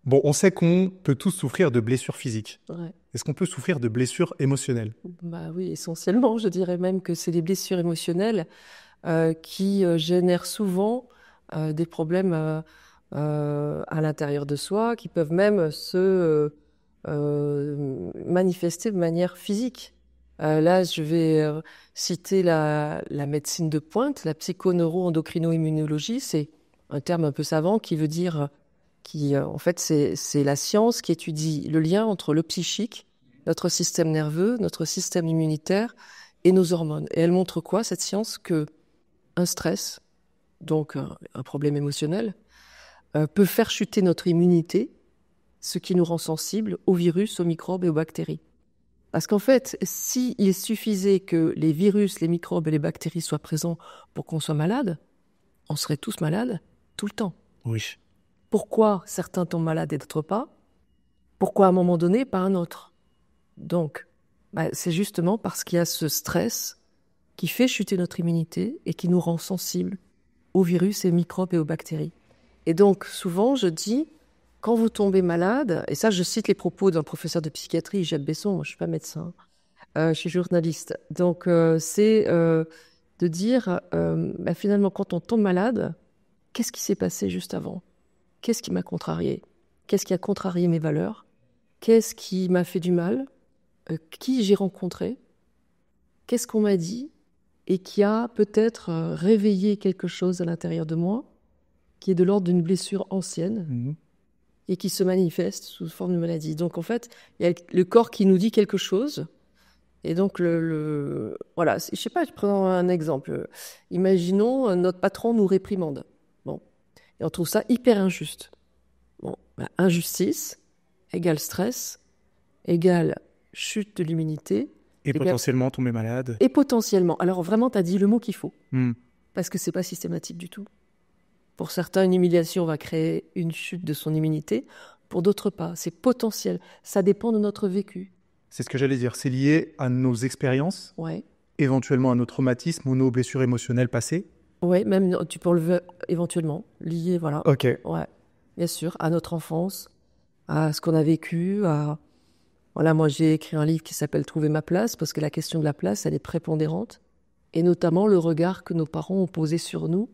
Bon, on sait qu'on peut tous souffrir de blessures physiques. Ouais. Est-ce qu'on peut souffrir de blessures émotionnelles? Bah oui, essentiellement, je dirais même que c'est les blessures émotionnelles qui génèrent souvent des problèmes à l'intérieur de soi, qui peuvent même se manifester de manière physique. Là, je vais citer la médecine de pointe, la psychoneuro-endocrino-immunologie. C'est un terme un peu savant qui veut dire, en fait, c'est la science qui étudie le lien entre le psychique, notre système nerveux, notre système immunitaire et nos hormones. Et elle montre quoi, cette science? Que un stress, donc un problème émotionnel, peut faire chuter notre immunité, ce qui nous rend sensibles aux virus, aux microbes et aux bactéries. Parce qu'en fait, s'il suffisait que les virus, les microbes et les bactéries soient présents pour qu'on soit malade, on serait tous malades tout le temps. Oui. Pourquoi certains tombent malades et d'autres pas? Pourquoi à un moment donné, pas un autre? Donc, c'est justement parce qu'il y a ce stress qui fait chuter notre immunité et qui nous rend sensibles aux virus et aux microbes et aux bactéries. Et donc, souvent, je dis, quand vous tombez malade, et ça, je cite les propos d'un professeur de psychiatrie, Jacques Besson, moi, je ne suis pas médecin, je suis journaliste. Donc, c'est de dire, finalement, quand on tombe malade, qu'est-ce qui s'est passé juste avant? Qu'est-ce qui m'a contrarié? Qu'est-ce qui a contrarié mes valeurs? Qu'est-ce qui m'a fait du mal? Qui j'ai rencontré? Qu'est-ce qu'on m'a dit? Et qui a peut-être réveillé quelque chose à l'intérieur de moi, qui est de l'ordre d'une blessure ancienne et qui se manifeste sous forme de maladie. Donc en fait, il y a le corps qui nous dit quelque chose. Et donc, voilà, je sais pas, je prends un exemple. Imaginons notre patron nous réprimande. Bon, et on trouve ça hyper injuste. Bon, injustice égale stress, égale chute de l'immunité. Et potentiellement tomber malade. Et potentiellement. Alors vraiment, tu as dit le mot qu'il faut. Mm. Parce que c'est pas systématique du tout. Pour certains, une humiliation va créer une chute de son immunité. Pour d'autres, pas. C'est potentiel. Ça dépend de notre vécu. C'est ce que j'allais dire. C'est lié à nos expériences, Ouais. éventuellement à nos traumatismes ou nos blessures émotionnelles passées. Oui, même tu peux enlever éventuellement. Lié, voilà. Ok. Ouais, bien sûr, à notre enfance, à ce qu'on a vécu, à... Voilà, moi j'ai écrit un livre qui s'appelle Trouver ma place, parce que la question de la place, elle est prépondérante. Et notamment le regard que nos parents ont posé sur nous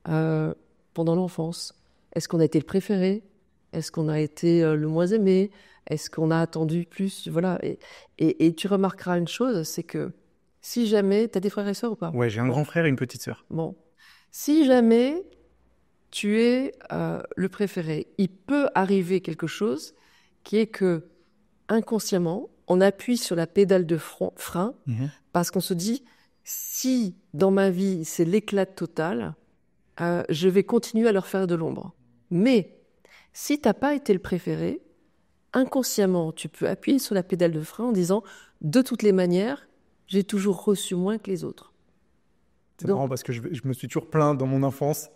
pendant l'enfance. Est-ce qu'on a été le préféré? Est-ce qu'on a été le moins aimé? Est-ce qu'on a attendu plus? Voilà. Et tu remarqueras une chose, c'est que si jamais... T'as des frères et sœurs ou pas? Ouais, j'ai un grand frère et une petite sœur. Bon. Si jamais tu es le préféré, il peut arriver quelque chose qui est que, inconsciemment, on appuie sur la pédale de frein parce qu'on se dit, si dans ma vie c'est l'éclat total, je vais continuer à leur faire de l'ombre. Mais si tu n'as pas été le préféré, inconsciemment, tu peux appuyer sur la pédale de frein en disant, de toutes les manières, j'ai toujours reçu moins que les autres. C'est marrant parce que je me suis toujours plaint dans mon enfance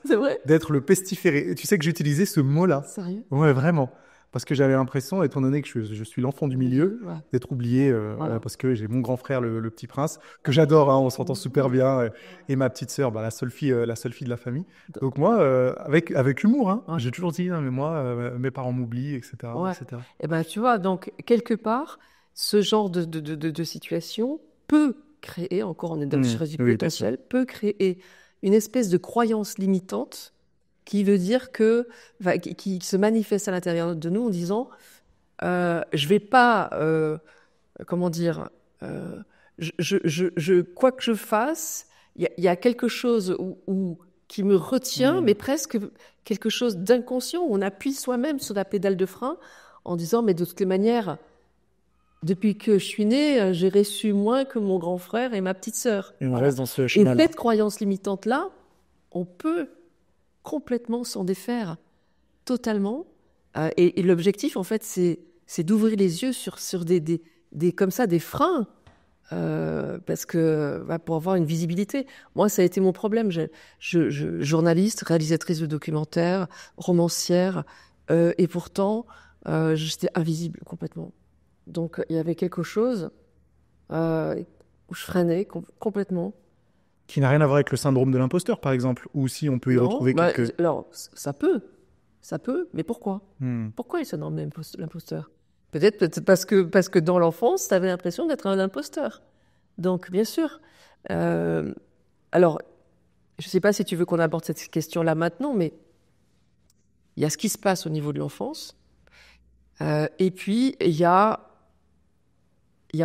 d'être le pestiféré. Et tu sais que j'utilisais ce mot-là. Sérieux? Ouais, vraiment. Parce que j'avais l'impression, étant donné que je suis l'enfant du milieu, d'être oublié parce que j'ai mon grand frère, le petit prince, que j'adore, hein, on s'entend super bien, et ma petite sœur, la seule fille de la famille. Donc moi, avec humour, hein, j'ai toujours dit, non, mais moi, mes parents m'oublient, etc. etc. Et ben, tu vois, donc, quelque part, ce genre de situation peut créer, encore on est dans le chirurgie potentielle, peut créer une espèce de croyance limitante qui veut dire que, qui se manifeste à l'intérieur de nous en disant, je vais pas, comment dire, quoi que je fasse, il y a quelque chose qui me retient, mais presque quelque chose d'inconscient, où on appuie soi-même sur la pédale de frein en disant, mais de toutes les manières, depuis que je suis née, j'ai reçu moins que mon grand frère et ma petite sœur. Et on reste dans ce schéma-là. Et cette croyance limitante-là, on peut complètement s'en défaire, totalement. Et l'objectif, en fait, c'est d'ouvrir les yeux sur comme ça, des freins, parce que pour avoir une visibilité. Moi, ça a été mon problème. Journaliste, réalisatrice de documentaires, romancière, et pourtant, j'étais invisible complètement. Donc, il y avait quelque chose où je freinais complètement. Qui n'a rien à voir avec le syndrome de l'imposteur, par exemple, ou si on peut y retrouver quelques... Alors, ça peut. Ça peut, mais pourquoi? Pourquoi il se nomme l'imposteur? Peut-être parce que dans l'enfance, tu avais l'impression d'être un imposteur. Donc, bien sûr. Alors, je ne sais pas si tu veux qu'on aborde cette question-là maintenant, mais il y a ce qui se passe au niveau de l'enfance. Et puis, il y a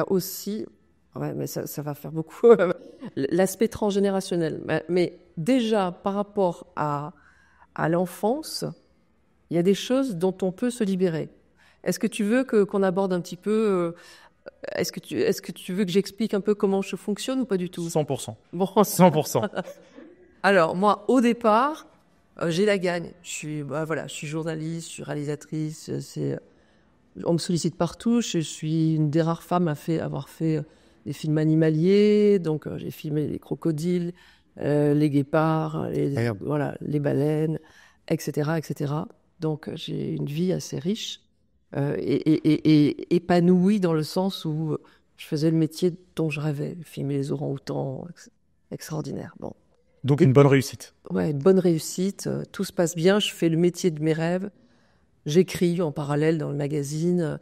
aussi... Ouais, mais ça va faire beaucoup. L'aspect transgénérationnel. Mais déjà, par rapport à l'enfance, il y a des choses dont on peut se libérer. Est-ce que tu veux qu'on aborde un petit peu... Est-ce que tu veux que j'explique un peu comment je fonctionne ou pas du tout? 100%. Bon. 100%. Alors, moi, au départ, j'ai la gagne. Je suis journaliste, je suis réalisatrice. On me sollicite partout. Je suis une des rares femmes à avoir fait des films animaliers. Donc, j'ai filmé les crocodiles, les guépards, les baleines, etc., etc. Donc, j'ai une vie assez riche et épanouie dans le sens où je faisais le métier dont je rêvais, filmer les orang-outans, extraordinaire. Bon. Donc, une bonne réussite. Ouais, une bonne réussite. Tout se passe bien. Je fais le métier de mes rêves. J'écris en parallèle dans le magazine,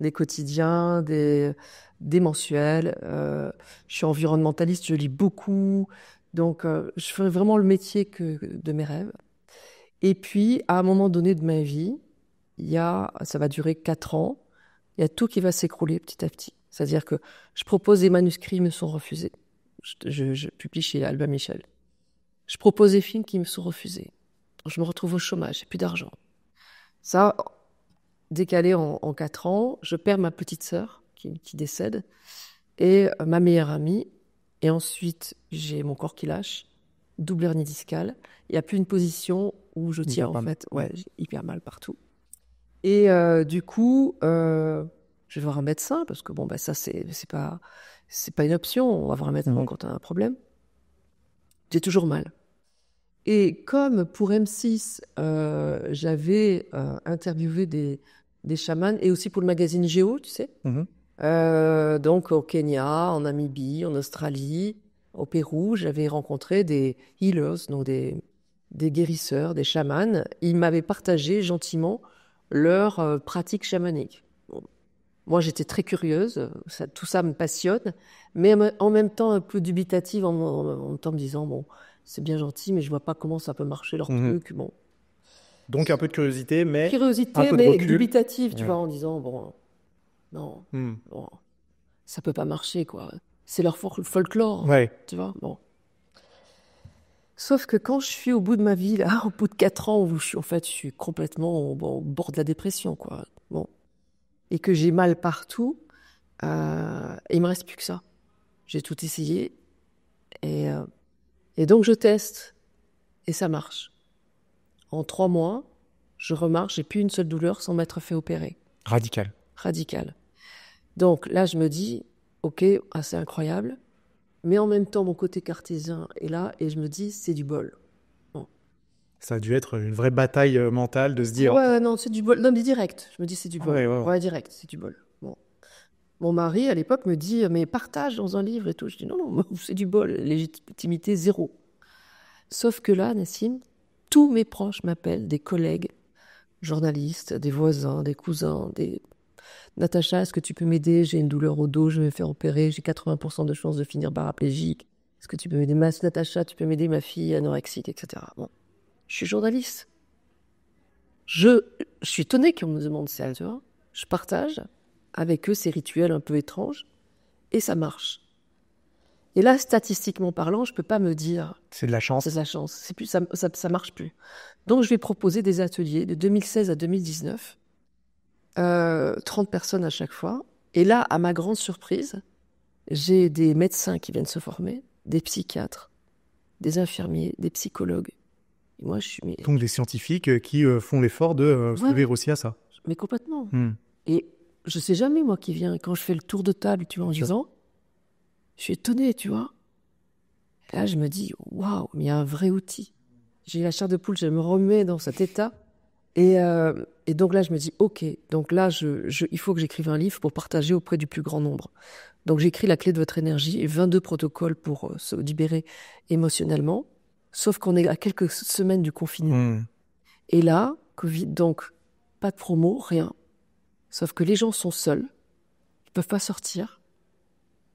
des quotidiens, des mensuels. Je suis environnementaliste, je lis beaucoup. Donc, je fais vraiment le métier de mes rêves. Et puis, à un moment donné de ma vie, ça va durer 4 ans, il y a tout qui va s'écrouler petit à petit. C'est-à-dire que je propose des manuscrits, ils me sont refusés. Je publie chez Albin Michel. Je propose des films qui me sont refusés. Je me retrouve au chômage, j'ai plus d'argent. Ça, décalé en 4 ans, je perds ma petite sœur qui décède et ma meilleure amie. Et ensuite, j'ai mon corps qui lâche, double hernie discale. Il n'y a plus une position où je tiens, en fait. Ouais, j'ai hyper mal partout. Et du coup, je vais voir un médecin parce que ça, c'est pas une option. On va voir un médecin quand on a un problème. J'ai toujours mal. Et comme pour M6, j'avais interviewé des chamans, et aussi pour le magazine Géo, tu sais. Donc au Kenya, en Namibie, en Australie, au Pérou, j'avais rencontré des healers, donc des guérisseurs, des chamans. Ils m'avaient partagé gentiment leur pratique chamanique. Bon. Moi, j'étais très curieuse, tout ça me passionne, mais en même temps un peu dubitative en me disant, bon, c'est bien gentil, mais je vois pas comment ça peut marcher leur truc. Bon. Donc un peu de curiosité, mais dubitative, tu vois, en disant, bon, non, bon, ça peut pas marcher, quoi. C'est leur folklore, tu vois, bon. Sauf que quand je suis au bout de ma vie, là, au bout de 4 ans, où je suis complètement au bord de la dépression, quoi, bon, et que j'ai mal partout, il me reste plus que ça. J'ai tout essayé, et donc je teste, et ça marche. En 3 mois, je remarche, j'ai plus une seule douleur sans m'être fait opérer. Radical. Donc là, je me dis, ok, c'est incroyable, mais en même temps, mon côté cartésien est là, et je me dis, c'est du bol. Bon. Ça a dû être une vraie bataille mentale de se dire... Ouais, non, c'est du bol. Non, mais direct. Je me dis, c'est du bol. Ouais, direct, c'est du bol. Bon. Mon mari, à l'époque, me dit, mais partage dans un livre et tout. Je dis, non, c'est du bol. Légitimité zéro. Sauf que là, Nassim, tous mes proches m'appellent, des collègues, journalistes, des voisins, des cousins, Natacha, est-ce que tu peux m'aider? J'ai une douleur au dos, je vais me faire opérer, j'ai 80% de chances de finir paraplégique. Est-ce que tu peux m'aider? Natacha, tu peux m'aider, ma fille anorexique, etc. Bon, je suis journaliste. Je suis étonnée qu'on me demande ça, tu vois. Je partage avec eux ces rituels un peu étranges et ça marche. Et là, statistiquement parlant, je peux pas me dire... C'est de la chance. C'est de la chance. C'est plus, ça marche plus. Donc, je vais proposer des ateliers de 2016 à 2019. 30 personnes à chaque fois. Et là, à ma grande surprise, j'ai des médecins qui viennent se former, des psychiatres, des infirmiers, des psychologues. Et moi, donc des scientifiques qui font l'effort de s'ouvrir aussi à ça. Mais complètement. Et je sais jamais, moi, qui vient. Quand je fais le tour de table, tu vois, en disant, je suis étonnée, tu vois. Et là, je me dis, waouh, mais il y a un vrai outil. J'ai la chair de poule, je me remets dans cet état. Et donc là, je me dis, ok, donc là, il faut que j'écrive un livre pour partager auprès du plus grand nombre. Donc j'écris La clé de votre énergie et 22 protocoles pour se libérer émotionnellement, sauf qu'on est à quelques semaines du confinement. Et là, Covid, donc pas de promo, rien. Sauf que les gens sont seuls, ils peuvent pas sortir,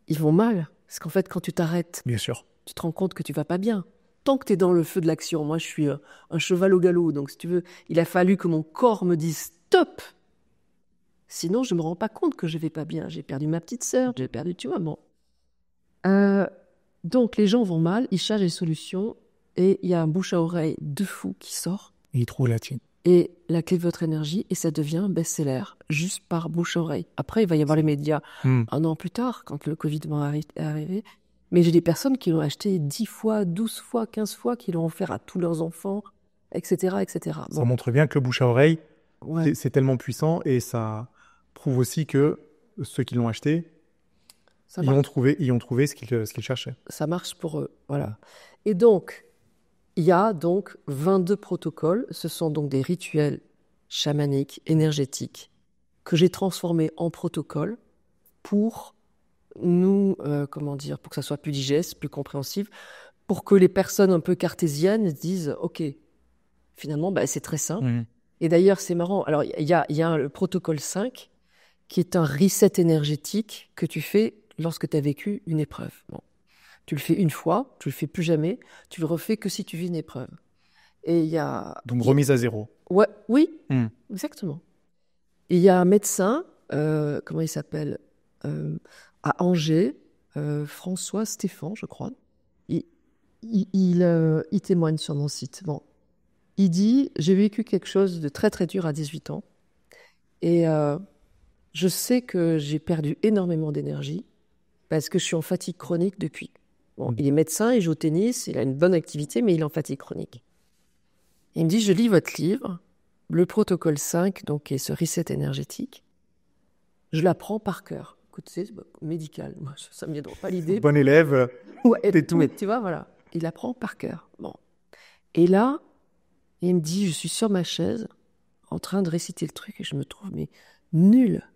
ils vont mal. Parce qu'en fait, quand tu t'arrêtes, Bien sûr. tu te rends compte que tu vas pas bien. Tant que tu es dans le feu de l'action, moi je suis un cheval au galop, donc si tu veux, il a fallu que mon corps me dise stop. Sinon, je me rends pas compte que je vais pas bien. J'ai perdu ma petite sœur, j'ai perdu, tu vois, bon. Donc les gens vont mal, ils cherchent des solutions et il y a un bouche à oreille de fou qui sort. Et il trouve la tienne. Et la clé de votre énergie, et ça devient un best-seller, juste par bouche à oreille. Après, il va y avoir les médias un an plus tard, quand le Covid va arriver. Mais j'ai des personnes qui l'ont acheté 10 fois, 12 fois, 15 fois, qui l'ont offert à tous leurs enfants, etc., etc. Bon. Ça montre bien que le bouche à oreille, Ouais. c'est tellement puissant et ça prouve aussi que ceux qui l'ont acheté, Ça ils ont trouvé ce qu'ils cherchaient. Ça marche pour eux, voilà. Et donc, il y a donc 22 protocoles. Ce sont donc des rituels chamaniques, énergétiques, que j'ai transformés en protocoles pour nous, pour que ça soit plus digeste, plus compréhensible, pour que les personnes un peu cartésiennes disent, OK, finalement, c'est très simple. Et d'ailleurs, c'est marrant. Alors, il y a le protocole 5, qui est un reset énergétique que tu fais lorsque tu as vécu une épreuve. Bon. Tu le fais une fois, tu le fais plus jamais, tu le refais que si tu vis une épreuve. Et il y a... Donc remise à zéro. Ouais, oui, exactement. Et il y a un médecin, comment il s'appelle, à Angers, François Stéphan, je crois. Il témoigne sur mon site. Bon. Il dit, j'ai vécu quelque chose de très très dur à 18 ans. Et je sais que j'ai perdu énormément d'énergie parce que je suis en fatigue chronique depuis. Bon, il est médecin, il joue au tennis, il a une bonne activité, mais il est en fatigue chronique. Il me dit, je lis votre livre, le protocole 5, donc qui est ce reset énergétique. Je l'apprends par cœur. Écoute, c'est médical, moi, ça me viendra pas l'idée. Bon élève, ouais, tout. Mais tu vois, voilà. Il apprend par cœur. Bon. Et là, il me dit, je suis sur ma chaise, en train de réciter le truc, et je me trouve, mais nul.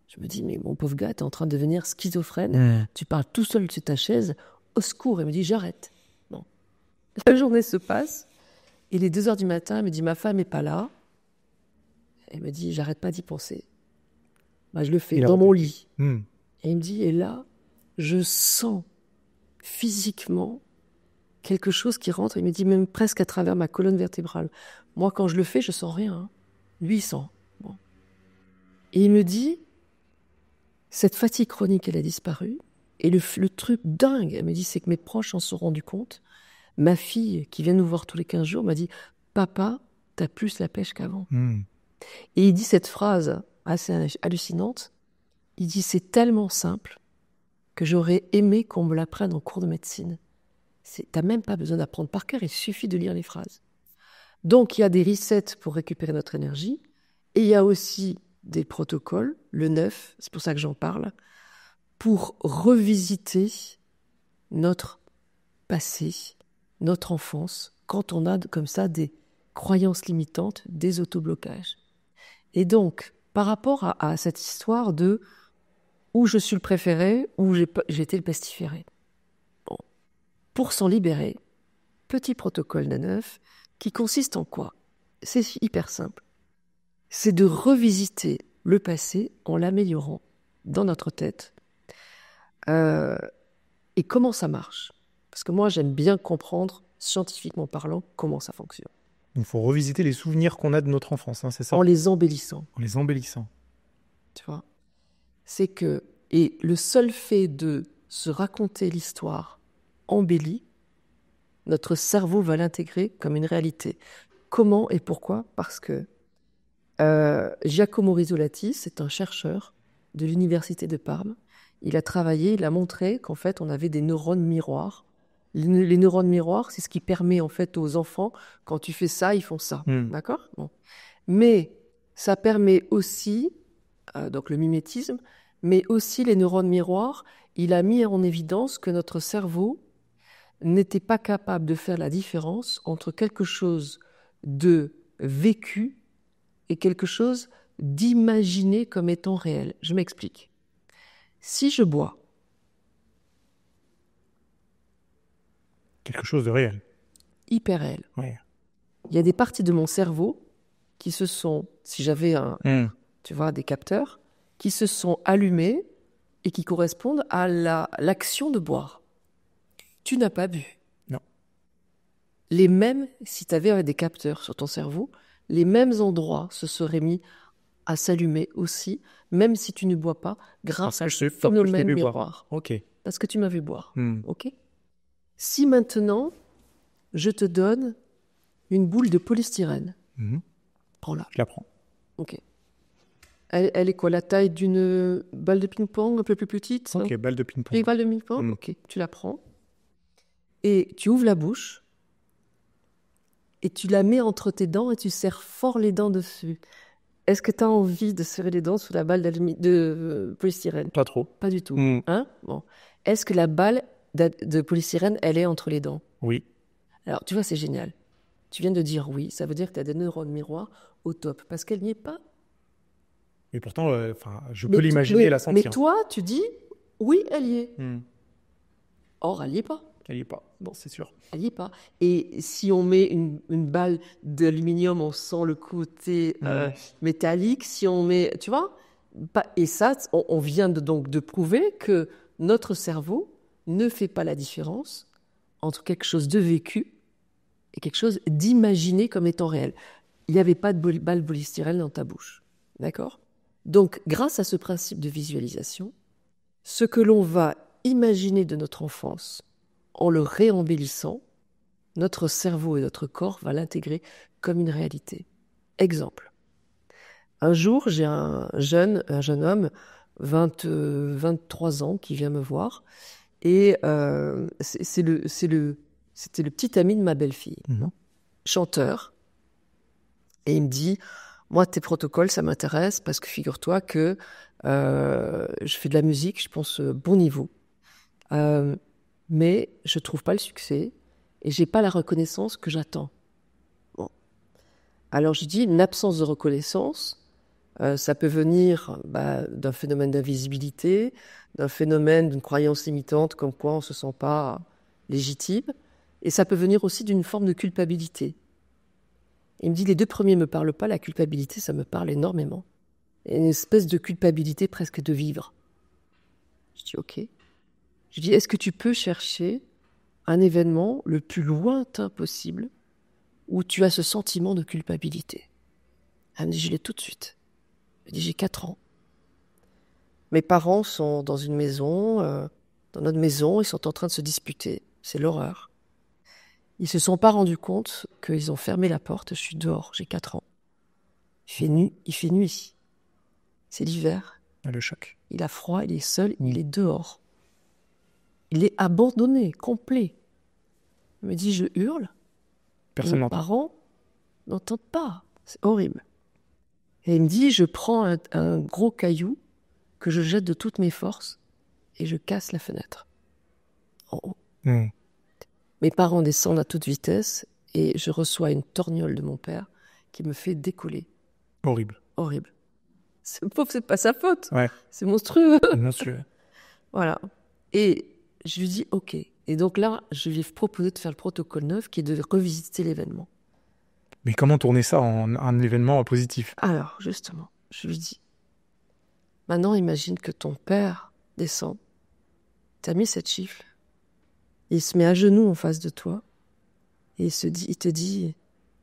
Je me dis, mais mon pauvre gars, t'es en train de devenir schizophrène. Tu parles tout seul sur ta chaise. Au secours. Il me dit, j'arrête. Bon. La journée se passe. Il est 2h du matin. Il me dit, ma femme n'est pas là. Elle me dit, j'arrête pas d'y penser. Je le fais dans mon lit. Et il me dit, et là, je sens physiquement quelque chose qui rentre. Il me dit, même presque à travers ma colonne vertébrale. Moi, quand je le fais, je sens rien. Lui, il sent. Bon. Et il me dit, cette fatigue chronique, elle a disparu. Et le truc dingue, elle me dit, c'est que mes proches en sont rendus compte. Ma fille, qui vient nous voir tous les 15 jours, m'a dit, papa, t'as plus la pêche qu'avant. Et il dit cette phrase assez hallucinante. Il dit, c'est tellement simple que j'aurais aimé qu'on me l'apprenne en cours de médecine. T'as même pas besoin d'apprendre par cœur, il suffit de lire les phrases. Donc, il y a des resets pour récupérer notre énergie. Et il y a aussi des protocoles, le 9, c'est pour ça que j'en parle, pour revisiter notre passé, notre enfance, quand on a comme ça des croyances limitantes, des autoblocages. Et donc, par rapport à cette histoire de où je suis le préféré, où j'ai été le pestiféré. Bon. Pour s'en libérer, petit protocole de 9 qui consiste en quoi? C'est hyper simple. C'est de revisiter le passé en l'améliorant dans notre tête. Et comment ça marche? Parce que moi, j'aime bien comprendre, scientifiquement parlant, comment ça fonctionne. Donc, il faut revisiter les souvenirs qu'on a de notre enfance, c'est ça? En les embellissant. En les embellissant. Tu vois? C'est que, et le seul fait de se raconter l'histoire embellie, notre cerveau va l'intégrer comme une réalité. Comment et pourquoi? Parce que Giacomo Rizzolatti, c'est un chercheur de l'université de Parme. Il a travaillé, il a montré qu'en fait, on avait des neurones miroirs. Les neurones miroirs, c'est ce qui permet en fait aux enfants, quand tu fais ça, ils font ça. D'accord? Bon. Mais ça permet aussi, donc le mimétisme, mais aussi les neurones miroirs. Il a mis en évidence que notre cerveau n'était pas capable de faire la différence entre quelque chose de vécu et quelque chose d'imaginé comme étant réel. Je m'explique. Si je bois... Quelque chose de réel. Hyper réel. Ouais. Il y a des parties de mon cerveau qui se sont, si j'avais tu vois, des capteurs, qui se sont allumés et qui correspondent à l'action de boire. Tu n'as pas bu. Non. Les mêmes, si tu avais des capteurs sur ton cerveau, les mêmes endroits se seraient mis à s'allumer aussi, même si tu ne bois pas, grâce à ce phénomène miroir. Ok. Parce que tu m'as vu boire. Ok. Si maintenant, je te donne une boule de polystyrène, prends-la. Je la prends. Ok. Elle est quoi, la taille d'une balle de ping-pong, un peu plus petite? Ok, balle de ping-pong. Une balle de ping-pong, ok. Tu la prends et tu ouvres la bouche et tu la mets entre tes dents et tu serres fort les dents dessus. Est-ce que tu as envie de serrer les dents sous la balle de polystyrène? Pas trop. Pas du tout. Hein? Bon. Est-ce que la balle de polystyrène, elle est entre les dents? Oui. Alors, tu vois, c'est génial. Tu viens de dire oui. Ça veut dire que tu as des neurones miroirs au top. Parce qu'elle n'y est pas. Et pourtant, je peux l'imaginer et la sentir. Mais toi, tu dis oui, elle y est. Or, elle n'y est pas. Elle n'y est pas. Bon, c'est sûr. Elle n'y est pas. Et si on met une balle d'aluminium, on sent le côté métallique. Si on met, tu vois, et ça, on vient donc de prouver que notre cerveau ne fait pas la différence entre quelque chose de vécu et quelque chose d'imaginé comme étant réel. Il n'y avait pas de balle polystyrène dans ta bouche. D'accord ? Donc, grâce à ce principe de visualisation, ce que l'on va imaginer de notre enfance, en le réembellissant, notre cerveau et notre corps va l'intégrer comme une réalité. Exemple. Un jour, j'ai un jeune homme, 23 ans, qui vient me voir, et c'était le petit ami de ma belle-fille, chanteur, et il me dit... Moi, tes protocoles, ça m'intéresse parce que figure-toi que je fais de la musique, je pense, bon niveau. Mais je trouve pas le succès et j'ai pas la reconnaissance que j'attends. Bon. Alors, je dis, une absence de reconnaissance, ça peut venir d'un phénomène d'invisibilité, d'un phénomène d'une croyance limitante comme quoi on se sent pas légitime. Et ça peut venir aussi d'une forme de culpabilité. Il me dit, les deux premiers ne me parlent pas, la culpabilité, ça me parle énormément. Et une espèce de culpabilité presque de vivre. Je dis, ok. Je dis, est-ce que tu peux chercher un événement le plus lointain possible où tu as ce sentiment de culpabilité? Elle me dit, je l'ai tout de suite. Je dis, j'ai 4 ans. Mes parents sont dans une maison, dans notre maison, ils sont en train de se disputer. C'est l'horreur. Ils se sont pas rendus compte qu'ils ont fermé la porte. Je suis dehors, j'ai 4 ans. Il fait nuit. C'est l'hiver. Le choc. Il a froid, il est seul, il est dehors. Il est abandonné, complet. Il me dit, je hurle. Personne n'entend. Mes parents n'entendent pas. C'est horrible. Et il me dit, je prends un gros caillou que je jette de toutes mes forces et je casse la fenêtre. En haut. Mes parents descendent à toute vitesse et je reçois une torgnole de mon père qui me fait décoller. Horrible. Horrible. Ce pauvre, c'est pas sa faute. Ouais. C'est monstrueux. Monstrueux. Voilà. Et je lui dis OK. Et donc là, je lui ai proposé de faire le protocole 9 qui est de revisiter l'événement. Mais comment tourner ça en un événement positif? Alors, justement, je lui dis, maintenant imagine que ton père descend, t'as mis cette gifle, il se met à genoux en face de toi, et il te dit,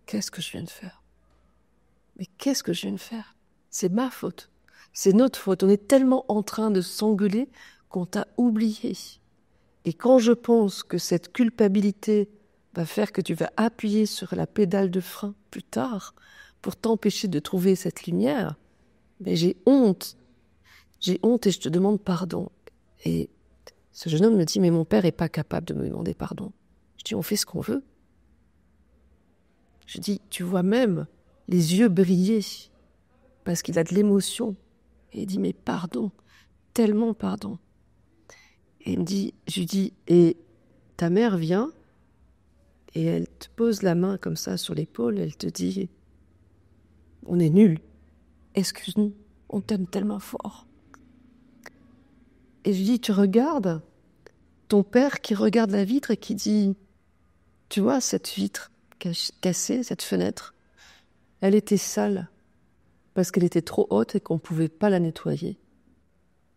qu'est-ce que je viens de faire? Mais qu'est-ce que je viens de faire? C'est ma faute. C'est notre faute. On est tellement en train de s'engueuler qu'on t'a oublié. Et quand je pense que cette culpabilité va faire que tu vas appuyer sur la pédale de frein plus tard pour t'empêcher de trouver cette lumière, mais j'ai honte. J'ai honte et je te demande pardon. Et ce jeune homme me dit, mais mon père n'est pas capable de me demander pardon. Je dis, on fait ce qu'on veut. Je dis, tu vois même les yeux briller parce qu'il a de l'émotion. Et il dit, mais pardon, tellement pardon. Et il me dit, je lui dis, et ta mère vient et elle te pose la main comme ça sur l'épaule, elle te dit, on est nuls, excuse-nous, on t'aime tellement fort. Et je lui dis, tu regardes ton père qui regarde la vitre et qui dit, tu vois cette vitre cassée, cette fenêtre, Elle était sale parce qu'elle était trop haute et qu'on ne pouvait pas la nettoyer.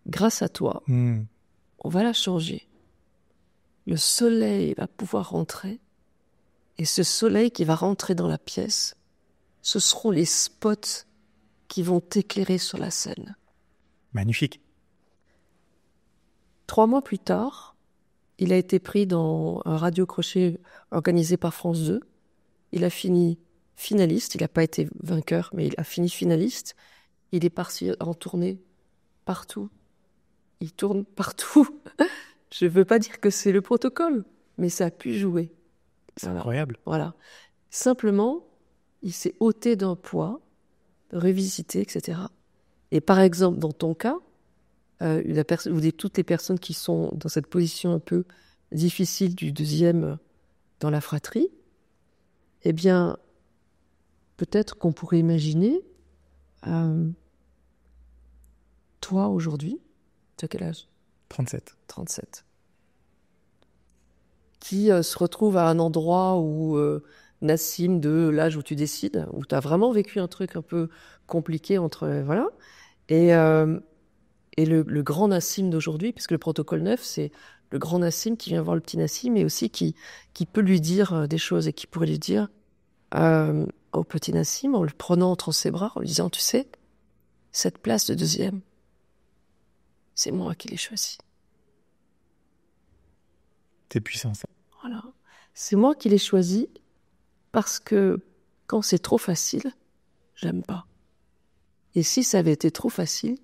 Grâce à toi, on va la changer. Le soleil va pouvoir rentrer. Et ce soleil qui va rentrer dans la pièce, ce seront les spots qui vont t'éclairer sur la scène. Magnifique. 3 mois plus tard, il a été pris dans un radio-crochet organisé par France 2. Il a fini finaliste. Il n'a pas été vainqueur, mais il a fini finaliste. Il est parti en tournée partout. Il tourne partout. Je ne veux pas dire que c'est le protocole, mais ça a pu jouer. C'est incroyable. Voilà. Simplement, il s'est ôté d'un poids, revisité, etc. Et par exemple, dans ton cas, ou toutes les personnes qui sont dans cette position un peu difficile du deuxième dans la fratrie, eh bien, peut-être qu'on pourrait imaginer, toi aujourd'hui, tu as quel âge ? 37. 37. Qui se retrouve à un endroit où Nassim, de l'âge où tu décides, où tu as vraiment vécu un truc un peu compliqué entre... voilà. Et le grand Nassim d'aujourd'hui, puisque le protocole 9, c'est le grand Nassim qui vient voir le petit Nassim, mais aussi qui peut lui dire des choses et qui pourrait lui dire au petit Nassim, en le prenant entre ses bras, en lui disant, tu sais, cette place de deuxième, c'est moi qui l'ai choisie. C'est puissant, ça. Voilà. C'est moi qui l'ai choisie parce que quand c'est trop facile, j'aime pas. Et si ça avait été trop facile,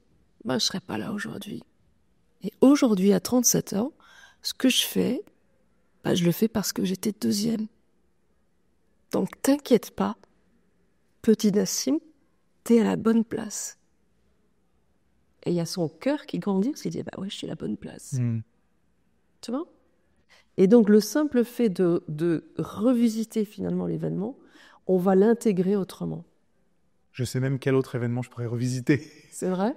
je serais pas là aujourd'hui. Et aujourd'hui, à 37 ans, ce que je fais, je le fais parce que j'étais deuxième. Donc t'inquiète pas, petit Nassim, t'es à la bonne place. Et il y a son cœur qui grandit, parce qu'il dit, ouais, je suis à la bonne place. Tu vois ? Et donc, le simple fait de revisiter finalement l'événement, on va l'intégrer autrement. Je sais même quel autre événement je pourrais revisiter. C'est vrai ?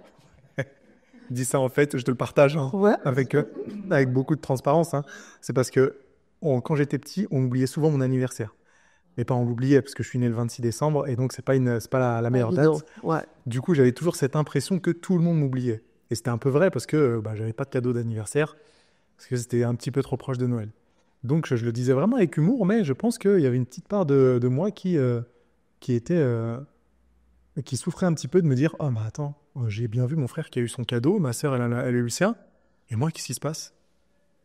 Dis ça en fait, je te le partage Ouais. avec beaucoup de transparence. C'est parce que quand j'étais petit, on oubliait souvent mon anniversaire. Mes parents l'oubliaient parce que je suis né le 26 décembre et donc c'est pas la meilleure date. Ouais. Du coup, j'avais toujours cette impression que tout le monde m'oubliait. Et c'était un peu vrai parce que j'avais pas de cadeau d'anniversaire, parce que c'était un petit peu trop proche de Noël. Donc je le disais vraiment avec humour, mais je pense qu'il y avait une petite part de moi qui souffrait un petit peu de me dire « Oh, mais attends, j'ai bien vu mon frère qui a eu son cadeau, ma sœur, elle a eu le sien, et moi, qu'est-ce qui se passe ?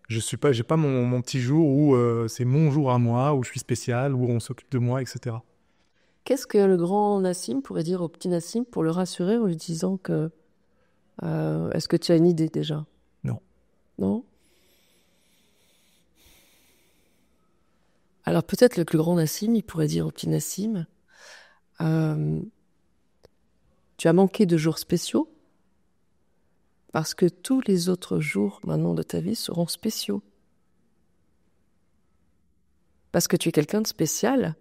J'ai pas mon petit jour où c'est mon jour à moi, où je suis spécial, où on s'occupe de moi, etc. » Qu'est-ce que le grand Nassim pourrait dire au petit Nassim pour le rassurer en lui disant que... est-ce que tu as une idée déjà ? Non. Non ? Alors peut-être le plus grand Nassim, il pourrait dire au petit Nassim, tu as manqué de jours spéciaux parce que tous les autres jours maintenant de ta vie seront spéciaux. Parce que tu es quelqu'un de spécial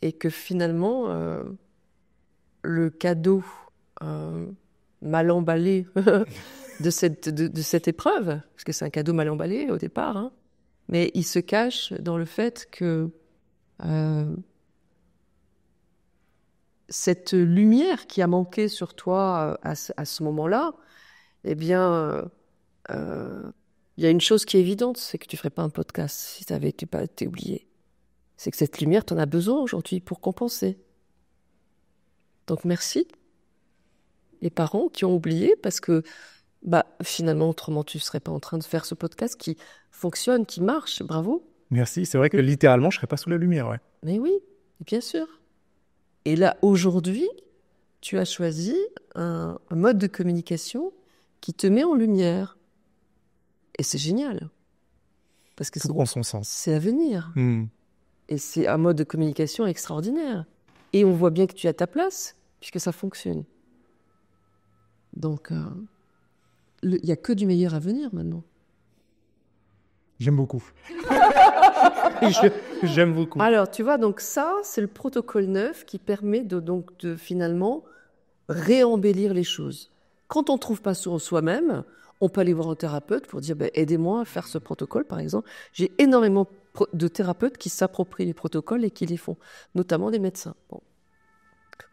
et que finalement, le cadeau mal emballé de cette épreuve, parce que c'est un cadeau mal emballé au départ, mais il se cache dans le fait que cette lumière qui a manqué sur toi à ce moment-là, eh bien, il y a une chose qui est évidente, c'est que tu ne ferais pas un podcast si tu avais été oublié. C'est que cette lumière, tu en as besoin aujourd'hui pour compenser. Donc merci les parents qui ont oublié, parce que finalement, autrement, tu ne serais pas en train de faire ce podcast qui fonctionne, qui marche. Bravo. Merci, c'est vrai que littéralement, je ne serais pas sous la lumière, ouais. Mais oui, bien sûr. Et là, aujourd'hui, tu as choisi un mode de communication qui te met en lumière. Et c'est génial. Parce que tout prend son sens. C'est à venir. Et c'est un mode de communication extraordinaire. Et on voit bien que tu as ta place, puisque ça fonctionne. Donc, il n'y a que du meilleur à venir maintenant. J'aime beaucoup. J'aime beaucoup. Alors, tu vois, donc ça, c'est le protocole 9 qui permet de finalement réembellir les choses. Quand on ne trouve pas sur soi-même, on peut aller voir un thérapeute pour dire aidez-moi à faire ce protocole, par exemple. J'ai énormément de thérapeutes qui s'approprient les protocoles et qui les font, notamment des médecins. Bon.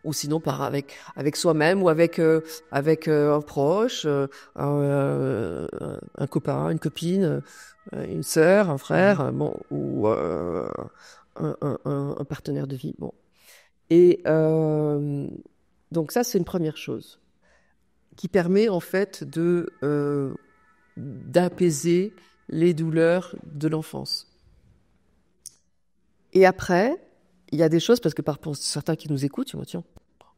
Ou sinon avec soi-même ou avec un proche, un copain, une copine, une sœur, un frère, bon, ou un partenaire de vie. Bon. Et donc ça, c'est une première chose qui permet en fait d'apaiser les douleurs de l'enfance. Et après, il y a des choses, parce que pour certains qui nous écoutent, ils vont dire, tiens,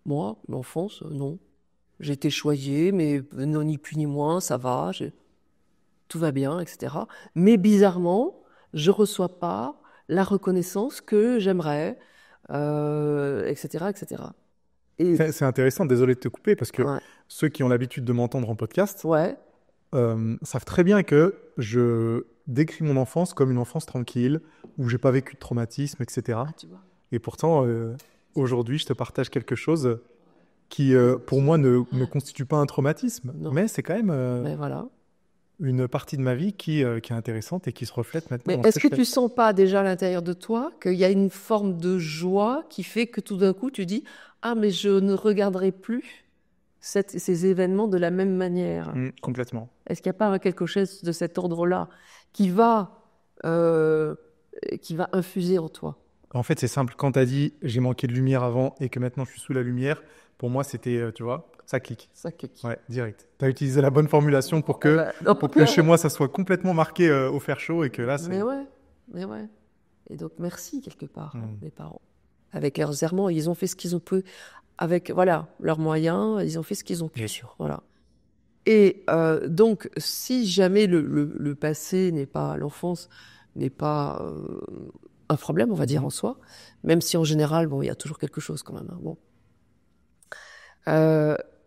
moi, l'enfance, non. J'ai été choyée, mais non, ni plus ni moins, ça va, tout va bien, etc. Mais bizarrement, je ne reçois pas la reconnaissance que j'aimerais, etc., etc. Et... C'est intéressant, désolé de te couper, parce que ceux qui ont l'habitude de m'entendre en podcast savent très bien que je décris mon enfance comme une enfance tranquille, où j'ai pas vécu de traumatisme, etc. Ah, tu vois. Et pourtant, aujourd'hui, je te partage quelque chose qui, pour moi, ne constitue pas un traumatisme, mais c'est quand même mais voilà. une partie de ma vie qui est intéressante et qui se reflète maintenant. Mais est-ce que tu sens pas déjà à l'intérieur de toi qu'il y a une forme de joie qui fait que tout d'un coup, tu dis « Ah, mais je ne regarderai plus ces événements de la même manière. » Complètement. Est-ce qu'il n'y a pas quelque chose de cet ordre-là qui va infuser en toi? En fait, c'est simple. Quand tu as dit « j'ai manqué de lumière avant et que maintenant je suis sous la lumière », pour moi, c'était, tu vois, ça clique. Ça clique. Ouais, direct. Tu as utilisé la bonne formulation pour que chez moi, ça soit complètement marqué au fer chaud et que là, c'est... Mais ouais. Et donc, merci quelque part, mes parents. Avec leurs errements, ils ont fait ce qu'ils ont pu. Avec, voilà, leurs moyens, ils ont fait ce qu'ils ont pu. Bien sûr. Voilà. Et donc, si jamais le passé n'est pas, l'enfance n'est pas un problème, on va dire, en soi, même si en général, bon, il y a toujours quelque chose quand même. Hein, bon.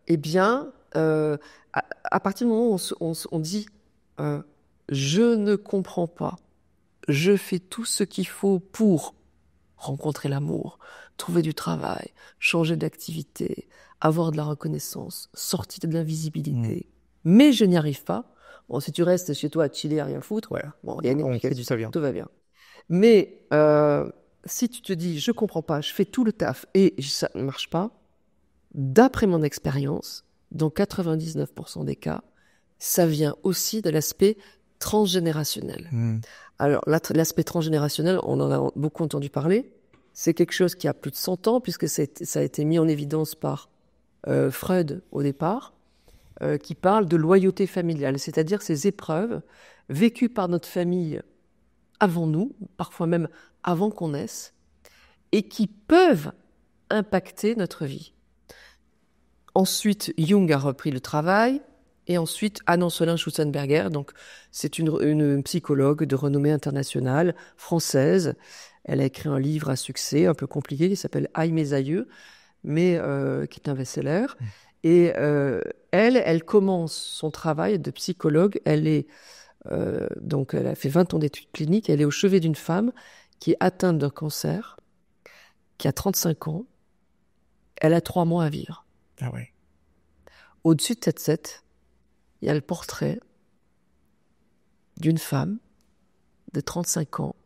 Eh bien, à partir du moment où on dit je ne comprends pas, je fais tout ce qu'il faut pour rencontrer l'amour, trouver du travail, changer d'activité, avoir de la reconnaissance, sortir de l'invisibilité, mais je n'y arrive pas. Bon, si tu restes chez toi à chiller, à rien foutre, voilà. Bon, tout va bien. Mais si tu te dis je comprends pas, je fais tout le taf et ça ne marche pas, d'après mon expérience, dans 99% des cas, ça vient aussi de l'aspect transgénérationnel. Alors, l'aspect transgénérationnel, on en a beaucoup entendu parler. C'est quelque chose qui a plus de 100 ans, puisque ça a été mis en évidence par Freud au départ, qui parle de loyauté familiale, c'est-à-dire ces épreuves vécues par notre famille avant nous, parfois même avant qu'on naisse, et qui peuvent impacter notre vie. Ensuite, Jung a repris le travail, et ensuite Anne Ancelin-Schutzenberger, donc c'est une psychologue de renommée internationale, française. Elle a écrit un livre à succès, un peu compliqué, qui s'appelle Aïe mes aïeux, mais qui est un best-seller. Et elle commence son travail de psychologue. Donc elle a fait 20 ans d'études cliniques. Elle est au chevet d'une femme qui est atteinte d'un cancer, qui a 35 ans. Elle a 3 mois à vivre. Ah ouais. Au-dessus de cette tête, il y a le portrait d'une femme de 35 ans.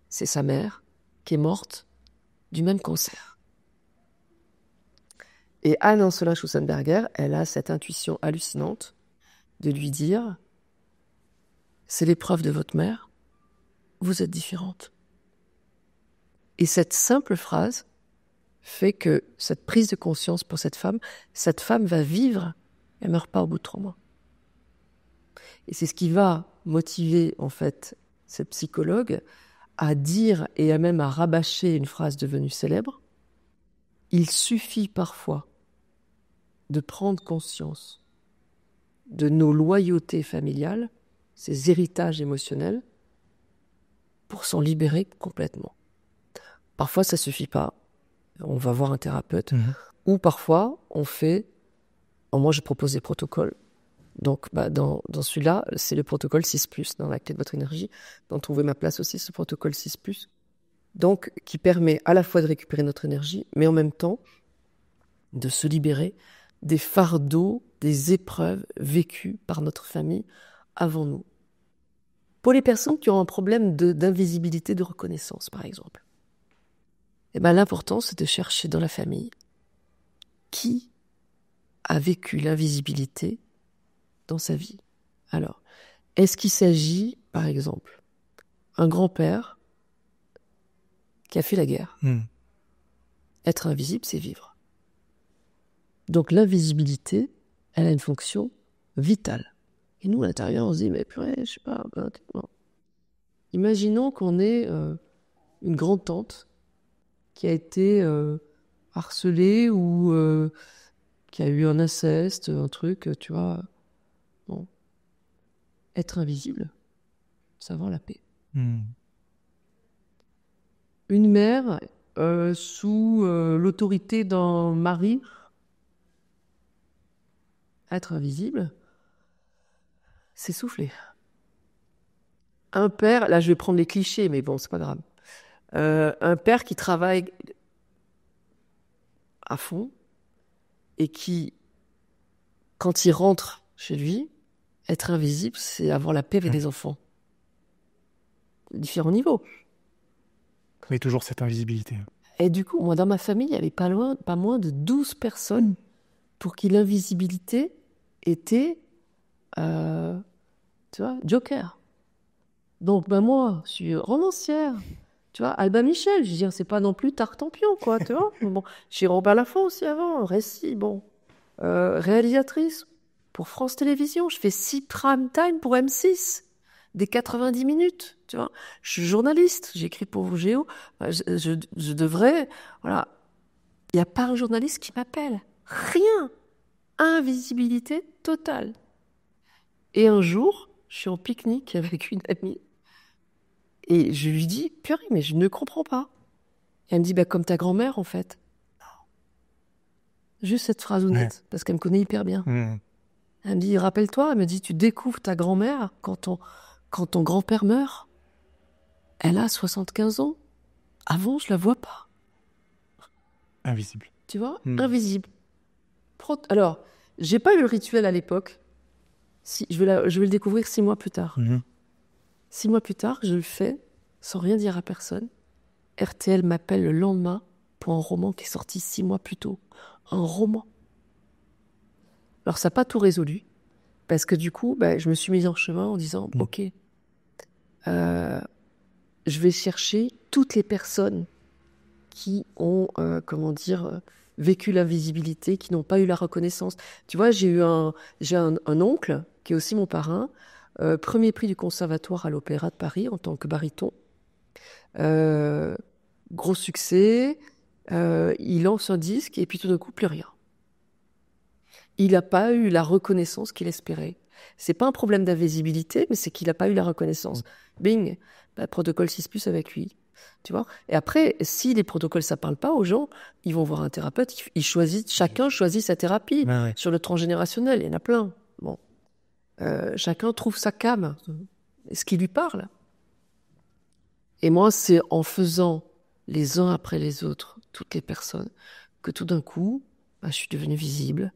C'est sa mère qui est morte du même cancer. Et Anne Ancelin-Schutzenberger, elle a cette intuition hallucinante de lui dire « C'est l'épreuve de votre mère, vous êtes différente ». Et cette simple phrase fait que cette prise de conscience pour cette femme va vivre, elle ne meurt pas au bout de 3 mois. Et c'est ce qui va motiver, en fait, cette psychologue à dire et même à rabâcher une phrase devenue célèbre. Il suffit parfois de prendre conscience de nos loyautés familiales, ces héritages émotionnels, pour s'en libérer complètement. Parfois, ça ne suffit pas. On va voir un thérapeute. Ou parfois, moi, je propose des protocoles. Donc, dans celui-là, c'est le protocole 6+, dans la clé de votre énergie, dont trouver ma place aussi, ce protocole 6+. Donc, qui permet à la fois de récupérer notre énergie, mais en même temps, de se libérer des fardeaux, des épreuves vécues par notre famille avant nous. Pour les personnes qui ont un problème d'invisibilité, de reconnaissance, par exemple. Et ben l'important, c'est de chercher dans la famille qui a vécu l'invisibilité dans sa vie. Alors, est-ce qu'il s'agit, par exemple, un grand-père qui a fait la guerre? Être invisible, c'est vivre. Donc l'invisibilité, elle a une fonction vitale. Et nous, à l'intérieur, on se dit, mais purée, je sais pas. Non. Imaginons qu'on ait une grande-tante qui a été harcelée ou qui a eu un inceste, un truc, tu vois. Bon. Être invisible, ça vend la paix. Une mère sous l'autorité d'un mari, être invisible, c'est souffler. Un père, là je vais prendre les clichés, mais bon, c'est pas grave. Un père qui travaille à fond et qui, quand il rentre chez lui, être invisible, c'est avoir la paix avec les enfants. Différents niveaux. Mais toujours cette invisibilité. Et du coup, moi, dans ma famille, il n'y avait pas moins de 12 personnes pour qui l'invisibilité était, tu vois, joker. Donc, ben moi, je suis romancière. Tu vois, Albin Michel, je veux dire, c'est pas non plus Tartampion, quoi, tu vois. Bon, j'ai Robert Laffont aussi avant, récit, bon. Réalisatrice pour France Télévisions, je fais 6 prime time pour M6, des 90 minutes, tu vois. Je suis journaliste, j'écris pour Géo, je devrais, voilà. Il n'y a pas un journaliste qui m'appelle. Rien. Invisibilité totale. Et un jour, je suis en pique-nique avec une amie. Et je lui dis, purée, mais je ne comprends pas. Et elle me dit, bah, comme ta grand-mère, en fait. Juste cette phrase honnête, parce qu'elle me connaît hyper bien. Elle me dit, rappelle-toi, elle me dit, tu découvres ta grand-mère quand ton grand-père meurt. Elle a 75 ans. Avant, je la vois pas. Invisible. Tu vois, invisible. Alors, j'ai pas eu le rituel à l'époque. Si, je vais le découvrir 6 mois plus tard. 6 mois plus tard, je le fais sans rien dire à personne. RTL m'appelle le lendemain pour un roman qui est sorti 6 mois plus tôt. Un roman. Alors, ça n'a pas tout résolu. Parce que du coup, je me suis mise en chemin en disant, OK, je vais chercher toutes les personnes qui ont, vécu l'invisibilité, qui n'ont pas eu la reconnaissance. Tu vois, j'ai un oncle, qui est aussi mon parrain, premier prix du Conservatoire à l'Opéra de Paris en tant que baryton. Gros succès, il lance un disque et puis tout d'un coup, plus rien. Il n'a pas eu la reconnaissance qu'il espérait. C'est pas un problème d'invisibilité, mais c'est qu'il n'a pas eu la reconnaissance. Bing, protocole 6+ avec lui. Tu vois. Et après, si les protocoles ça parle pas aux gens, ils vont voir un thérapeute. Chacun choisit sa thérapie. Sur le transgénérationnel, il y en a plein. Bon, chacun trouve sa came, ce qui lui parle. Et moi, c'est en faisant les uns après les autres toutes les personnes que tout d'un coup, je suis devenue visible.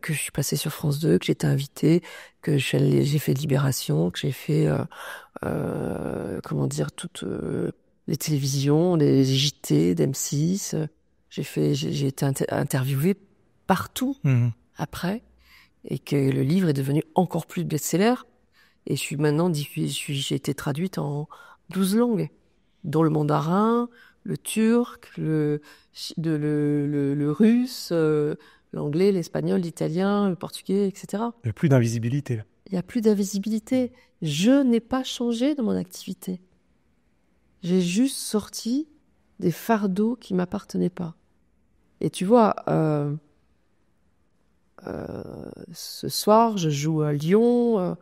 Que je suis passée sur France 2, que j'étais invitée, que j'ai fait Libération, que j'ai fait, toutes les télévisions, les JT d'M6. J'ai été interviewée partout après, et que le livre est devenu encore plus best-seller. Et je suis maintenant j'ai été traduite en 12 langues, dont le mandarin, le turc, le russe, l'anglais, l'espagnol, l'italien, le portugais, etc. Il n'y a plus d'invisibilité. Il n'y a plus d'invisibilité. Je n'ai pas changé dans mon activité. J'ai juste sorti des fardeaux qui ne m'appartenaient pas. Et tu vois, ce soir, je joue à Lyon,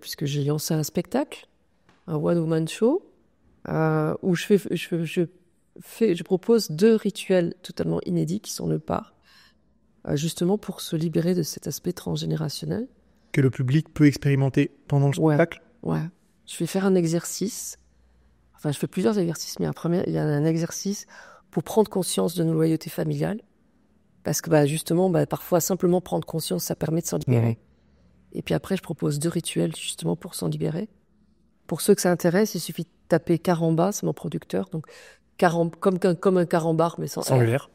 puisque j'ai lancé un spectacle, un one-woman show, où je propose 2 rituels totalement inédits qui sont le pas. Justement pour se libérer de cet aspect transgénérationnel. Que le public peut expérimenter pendant le spectacle ? Ouais. Je vais faire un exercice. Enfin, je fais plusieurs exercices, mais il y a un exercice pour prendre conscience de nos loyautés familiales. Parce que justement, parfois, simplement prendre conscience, ça permet de s'en libérer. Et puis après, je propose 2 rituels justement pour s'en libérer. Pour ceux que ça intéresse, il suffit de taper Caramba, c'est mon producteur. Donc, comme un carambar, mais sans R.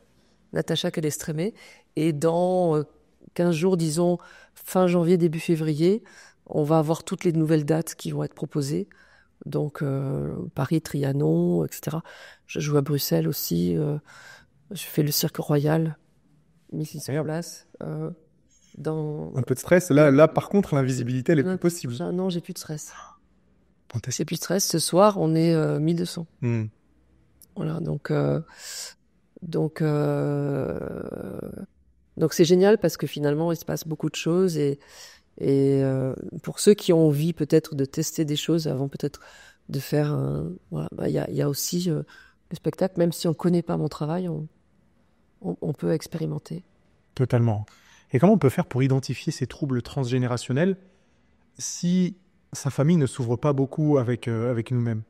Natacha Calestrémé. Et dans 15 jours, disons, fin janvier, début février, on va avoir toutes les nouvelles dates qui vont être proposées. Donc, Paris, Trianon, etc. Je joue à Bruxelles aussi. Je fais le Cirque Royal, 1600 places. Un peu de stress. Là, par contre, l'invisibilité, elle est plus possible. Non, j'ai plus de stress. J'ai plus de stress. Ce soir, on est 1200. Voilà, donc c'est génial parce que finalement, il se passe beaucoup de choses et pour ceux qui ont envie peut-être de tester des choses avant peut-être de faire il y a aussi le spectacle, même si on connaît pas mon travail, on peut expérimenter. Totalement. Et comment on peut faire pour identifier ces troubles transgénérationnels si sa famille ne s'ouvre pas beaucoup avec nous-mêmes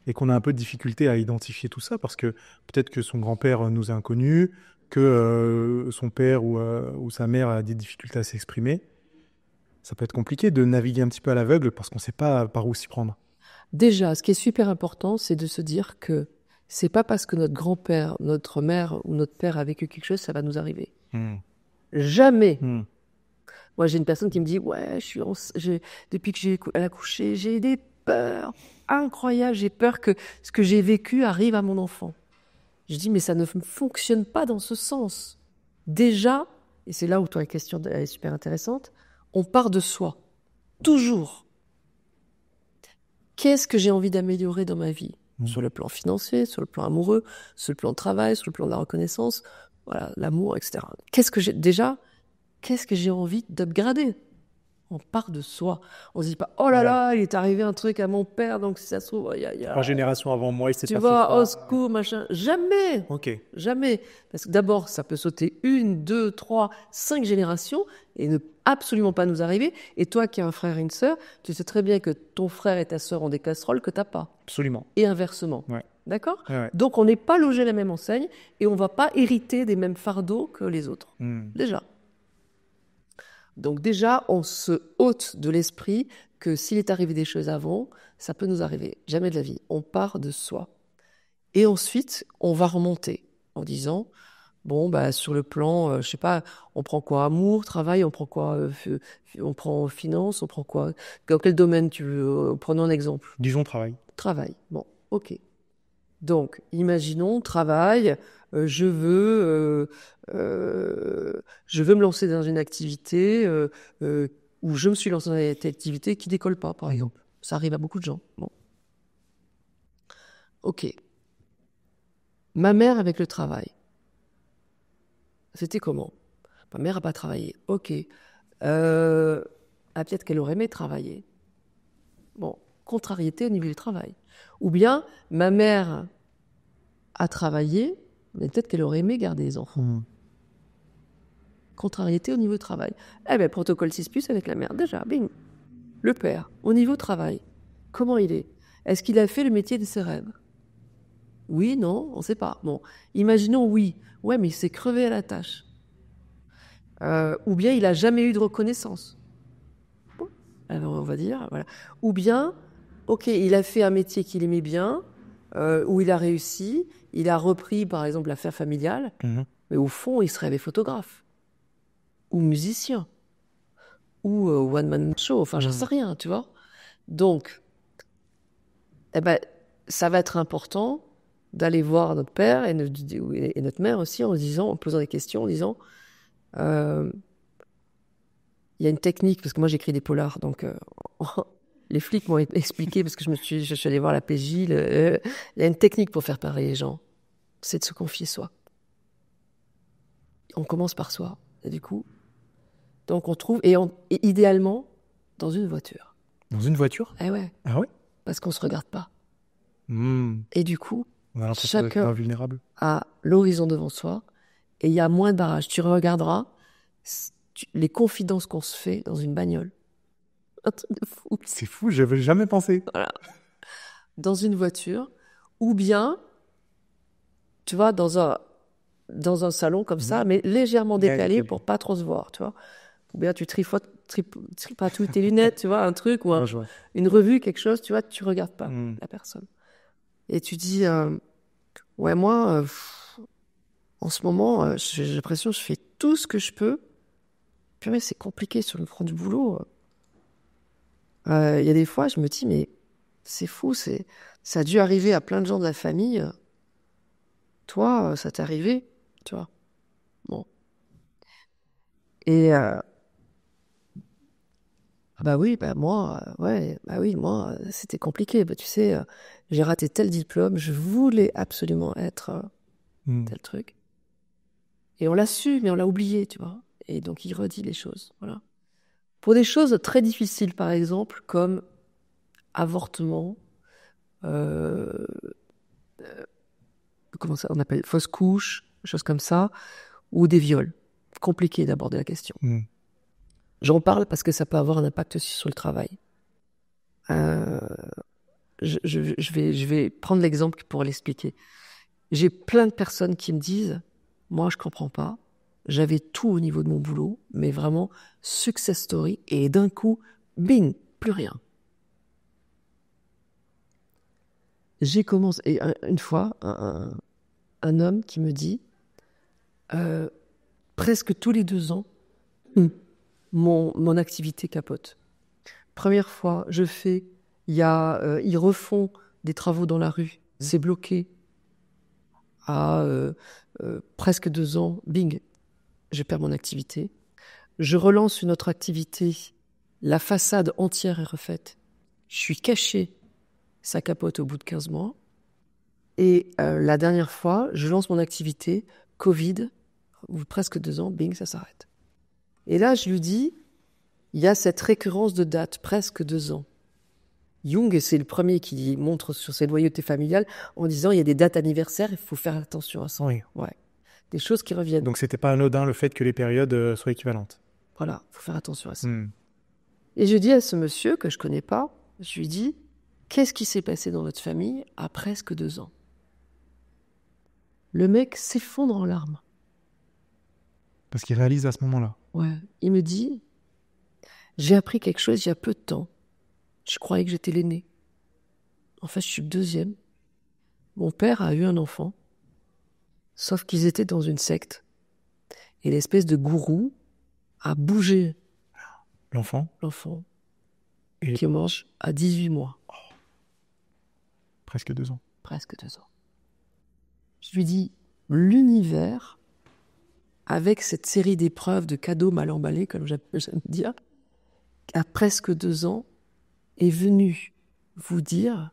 et qu'on a un peu de difficulté à identifier tout ça parce que peut-être que son grand-père nous est inconnu, que son père ou sa mère a des difficultés à s'exprimer. Ça peut être compliqué de naviguer un petit peu à l'aveugle parce qu'on ne sait pas par où s'y prendre. Déjà, ce qui est super important, c'est de se dire que c'est pas parce que notre grand-père, notre mère ou notre père a vécu quelque chose, ça va nous arriver. Jamais. Moi, j'ai une personne qui me dit, ouais, depuis que j'ai accouché, j'ai des peurs incroyables. J'ai peur que ce que j'ai vécu arrive à mon enfant. Je dis, mais ça ne fonctionne pas dans ce sens. Déjà, et c'est là où ta question est super intéressante, on part de soi. Toujours. Qu'est-ce que j'ai envie d'améliorer dans ma vie ? Sur le plan financier, sur le plan amoureux, sur le plan de travail, sur le plan de la reconnaissance, voilà, l'amour, etc. Qu'est-ce que j'ai envie d'upgrader ? On part de soi. On se dit pas, oh là là, il est arrivé un truc à mon père, donc si ça se trouve, il y a 3 générations avant moi, il s'est tu passé vois, ça. au secours, machin. Jamais. Ok. Jamais. Parce que d'abord, ça peut sauter 1, 2, 3, 5 générations et ne absolument pas nous arriver. Et toi qui as un frère et une sœur, tu sais très bien que ton frère et ta sœur ont des casseroles que t'as pas. Absolument. Et inversement. Ouais. D'accord ? Ouais. Donc on n'est pas logé à la même enseigne et on va pas hériter des mêmes fardeaux que les autres. Déjà. Donc déjà, on se ôte de l'esprit que s'il est arrivé des choses avant, ça peut nous arriver. Jamais de la vie. On part de soi. Et ensuite, on va remonter en disant, bon, bah, sur le plan, je sais pas, on prend quoi ? Amour, travail, on prend quoi ? On prend finance, on prend quoi ? Dans quel domaine tu veux ? Prenons un exemple. Disons travail. Travail. Bon, ok. Donc, imaginons, travail, je veux me lancer dans une activité où je me suis lancé dans une activité qui décolle pas, par exemple. Ça arrive à beaucoup de gens. Bon. Ok. Ma mère avec le travail. C'était comment ? Ma mère n'a pas travaillé. Ok. Peut-être qu'elle aurait aimé travailler. Bon, contrariété au niveau du travail. Ou bien, ma mère a travaillé, mais peut-être qu'elle aurait aimé garder les enfants. Contrariété au niveau du travail. Eh bien, protocole 6+, avec la mère. Déjà, bing. Le père, au niveau travail, comment il est ? Est-ce qu'il a fait le métier de ses rêves ? Oui, non, on ne sait pas. Bon, imaginons oui. Ouais, mais il s'est crevé à la tâche. Ou bien il n'a jamais eu de reconnaissance. Bon, alors on va dire, voilà. Ou bien, ok, il a fait un métier qu'il aimait bien, où il a réussi, il a repris par exemple l'affaire familiale, mais au fond, il se rêvait photographe, ou musicien, ou one-man show, enfin j'en sais rien, tu vois. Donc, eh ben, ça va être important d'aller voir notre père et notre mère aussi en posant des questions, en disant il y a une technique, parce que moi j'écris des polars, donc les flics m'ont expliqué, parce que je suis allée voir la PJ, il y a une technique pour faire parler les gens, c'est de se confier soi. On commence par soi, et du coup, donc on trouve, et idéalement, dans une voiture. Dans une voiture ? Eh ouais. Ah ouais ? Parce qu'on ne se regarde pas. Et du coup, on a l'impression d'être invulnérable. A l'horizon devant soi, et il y a moins de barrages. Tu regarderas les confidences qu'on se fait dans une bagnole. Un truc de fou. C'est fou, j'avais jamais pensé. Voilà. Dans une voiture, ou bien, tu vois, dans un salon comme ça, mais légèrement décalé pour pas trop se voir, tu vois. Ou bien tu tripatouilles tes lunettes, tu vois, un truc, ou une revue, quelque chose, tu vois, tu regardes pas la personne. Et tu dis, Ouais, moi, en ce moment, j'ai l'impression que je fais tout ce que je peux. Puis mais c'est compliqué sur le front du boulot. Il y a des fois, je me dis, mais c'est fou, ça a dû arriver à plein de gens de la famille. Toi, ça t'est arrivé, tu vois. Bon. Et bah oui, bah moi, ouais, bah oui, moi, c'était compliqué. Bah, tu sais, j'ai raté tel diplôme, je voulais absolument être tel truc. Et on l'a su, mais on l'a oublié, tu vois. Et donc, il redit les choses, voilà. Pour des choses très difficiles, par exemple, comme avortement, comment ça on appelle, fausse couche, choses comme ça, ou des viols. Compliqué d'aborder la question. J'en parle parce que ça peut avoir un impact aussi sur le travail. Je vais prendre l'exemple pour l'expliquer. J'ai plein de personnes qui me disent, moi je comprends pas, j'avais tout au niveau de mon boulot, mais vraiment success story, et d'un coup, bing, plus rien. J'ai commencé, et une fois, un homme qui me dit, presque tous les 2 ans, mon activité capote. Première fois, ils refont des travaux dans la rue, c'est bloqué. À presque 2 ans, bing, je perds mon activité. Je relance une autre activité, la façade entière est refaite. Je suis caché, ça capote au bout de 15 mois. Et la dernière fois, je lance mon activité, Covid, ou presque 2 ans, bing, ça s'arrête. Et là, je lui dis, il y a cette récurrence de date, presque 2 ans. Jung, c'est le premier qui montre sur ses loyautés familiales en disant, il y a des dates anniversaires, il faut faire attention à ça. Oui. Ouais. Des choses qui reviennent. Donc, c'était pas anodin le fait que les périodes soient équivalentes. Voilà, il faut faire attention à ça. Et je dis à ce monsieur que je connais pas, je lui dis, qu'est-ce qui s'est passé dans votre famille à presque 2 ans? Le mec s'effondre en larmes. Parce qu'il réalise à ce moment-là. Ouais. Il me dit, j'ai appris quelque chose il y a peu de temps. Je croyais que j'étais l'aîné. En fait, je suis le deuxième. Mon père a eu un enfant, sauf qu'ils étaient dans une secte. Et l'espèce de gourou a bougé L'enfant qui mange à 18 mois. Presque 2 ans. Presque 2 ans. Je lui dis, l'univers, avec cette série d'épreuves, de cadeaux mal emballés, comme j'aime dire, à presque 2 ans, est venu vous dire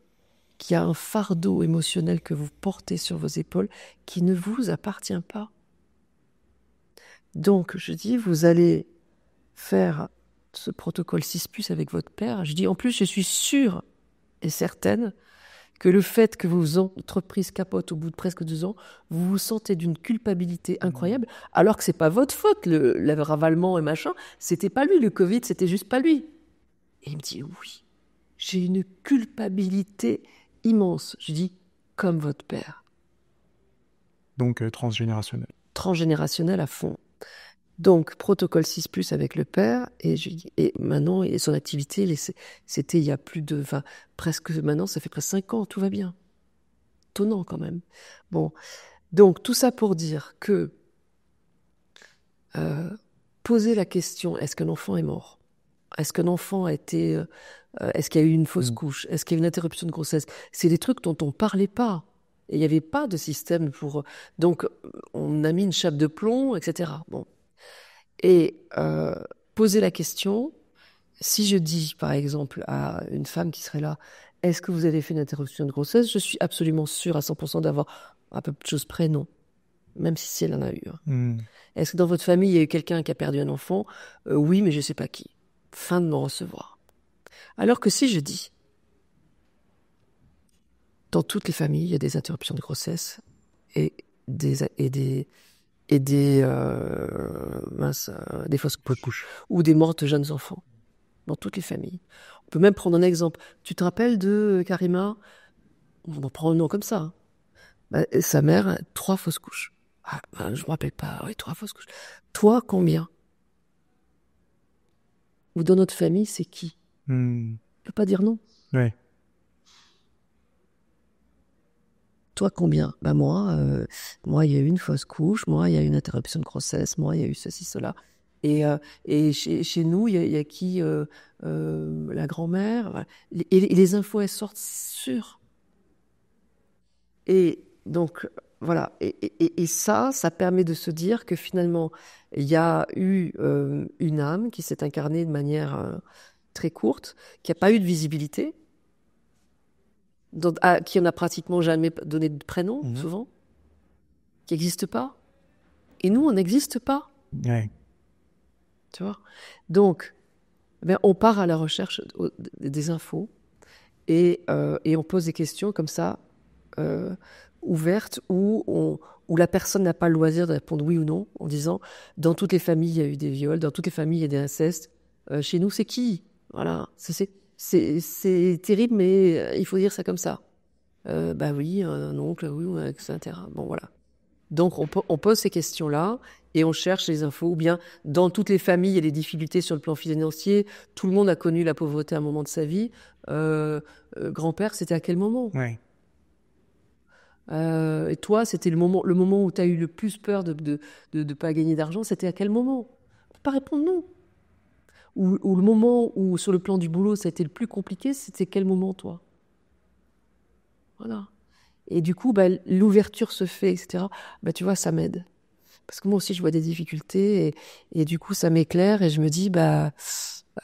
qu'il y a un fardeau émotionnel que vous portez sur vos épaules qui ne vous appartient pas. Donc, je dis, vous allez faire ce protocole 6+ avec votre père. Je dis, en plus, je suis sûre et certaine que le fait que vos entreprises capotent au bout de presque 2 ans, vous vous sentez d'une culpabilité incroyable, alors que c'est pas votre faute, le ravalement et machin, c'était pas lui, le Covid, c'était juste pas lui. Et il me dit, oui, j'ai une culpabilité immense. Je dis, comme votre père. Donc, transgénérationnel. Transgénérationnel à fond. Donc, protocole 6+ avec le père, et maintenant, et son activité, c'était il y a plus de, presque, maintenant, ça fait presque 5 ans, tout va bien. Étonnant quand même. Bon, donc, tout ça pour dire que, poser la question, est-ce qu'un enfant est mort? Est-ce qu'un enfant a été, est-ce qu'il y a eu une fausse couche? Est-ce qu'il y a eu une interruption de grossesse? C'est des trucs dont on parlait pas. Et il n'y avait pas de système pour, donc, on a mis une chape de plomb, etc. Bon. Et poser la question, si je dis par exemple à une femme qui serait là, est-ce que vous avez fait une interruption de grossesse? Je suis absolument sûre à 100% d'avoir à peu de choses près, non. Même si elle en a eu. Est-ce que dans votre famille, il y a eu quelqu'un qui a perdu un enfant? Oui, mais je ne sais pas qui. Fin de non-recevoir. Alors que si je dis, dans toutes les familles, il y a des interruptions de grossesse et des fausses couches ou des morts de jeunes enfants dans toutes les familles. On peut même prendre un exemple. Tu te rappelles de Karima? On va prendre un nom comme ça. Sa mère, 3 fausses couches. Je me rappelle pas. Oui, 3 fausses couches. Toi, combien? Ou dans notre famille, c'est qui? On peut pas dire non. Ouais. Toi, combien? Bah moi, il y a eu une fausse couche, moi, il y a eu une interruption de grossesse, moi, il y a eu ceci, cela. Et chez nous, il y a qui la grand-mère. Voilà. Et les infos, elles sortent sûres. Et donc, voilà. Et ça permet de se dire que finalement, il y a eu une âme qui s'est incarnée de manière très courte, qui n'a pas eu de visibilité, qui n'a pratiquement jamais donné de prénom, souvent, qui n'existe pas. Et nous, on n'existe pas. Ouais. Tu vois? Donc, on part à la recherche des infos et on pose des questions comme ça, ouvertes, où la personne n'a pas le loisir de répondre oui ou non, en disant dans toutes les familles, il y a eu des viols, dans toutes les familles, il y a des incestes. Chez nous, c'est qui? Voilà. C'est terrible, mais il faut dire ça comme ça. Bah oui, un oncle, oui, etc. Bon, voilà. Donc, on pose ces questions-là et on cherche les infos. Ou bien, dans toutes les familles, il y a des difficultés sur le plan financier. Tout le monde a connu la pauvreté à un moment de sa vie. Grand-père, c'était à quel moment? Ouais. Et toi, c'était le moment où tu as eu le plus peur de pas gagner d'argent, c'était à quel moment? Tu peux pas répondre non. Ou le moment où, sur le plan du boulot, ça a été le plus compliqué, c'était quel moment, toi? Voilà. Et du coup, l'ouverture se fait, etc. Tu vois, ça m'aide. Parce que moi aussi, je vois des difficultés et du coup, ça m'éclaire et je me dis,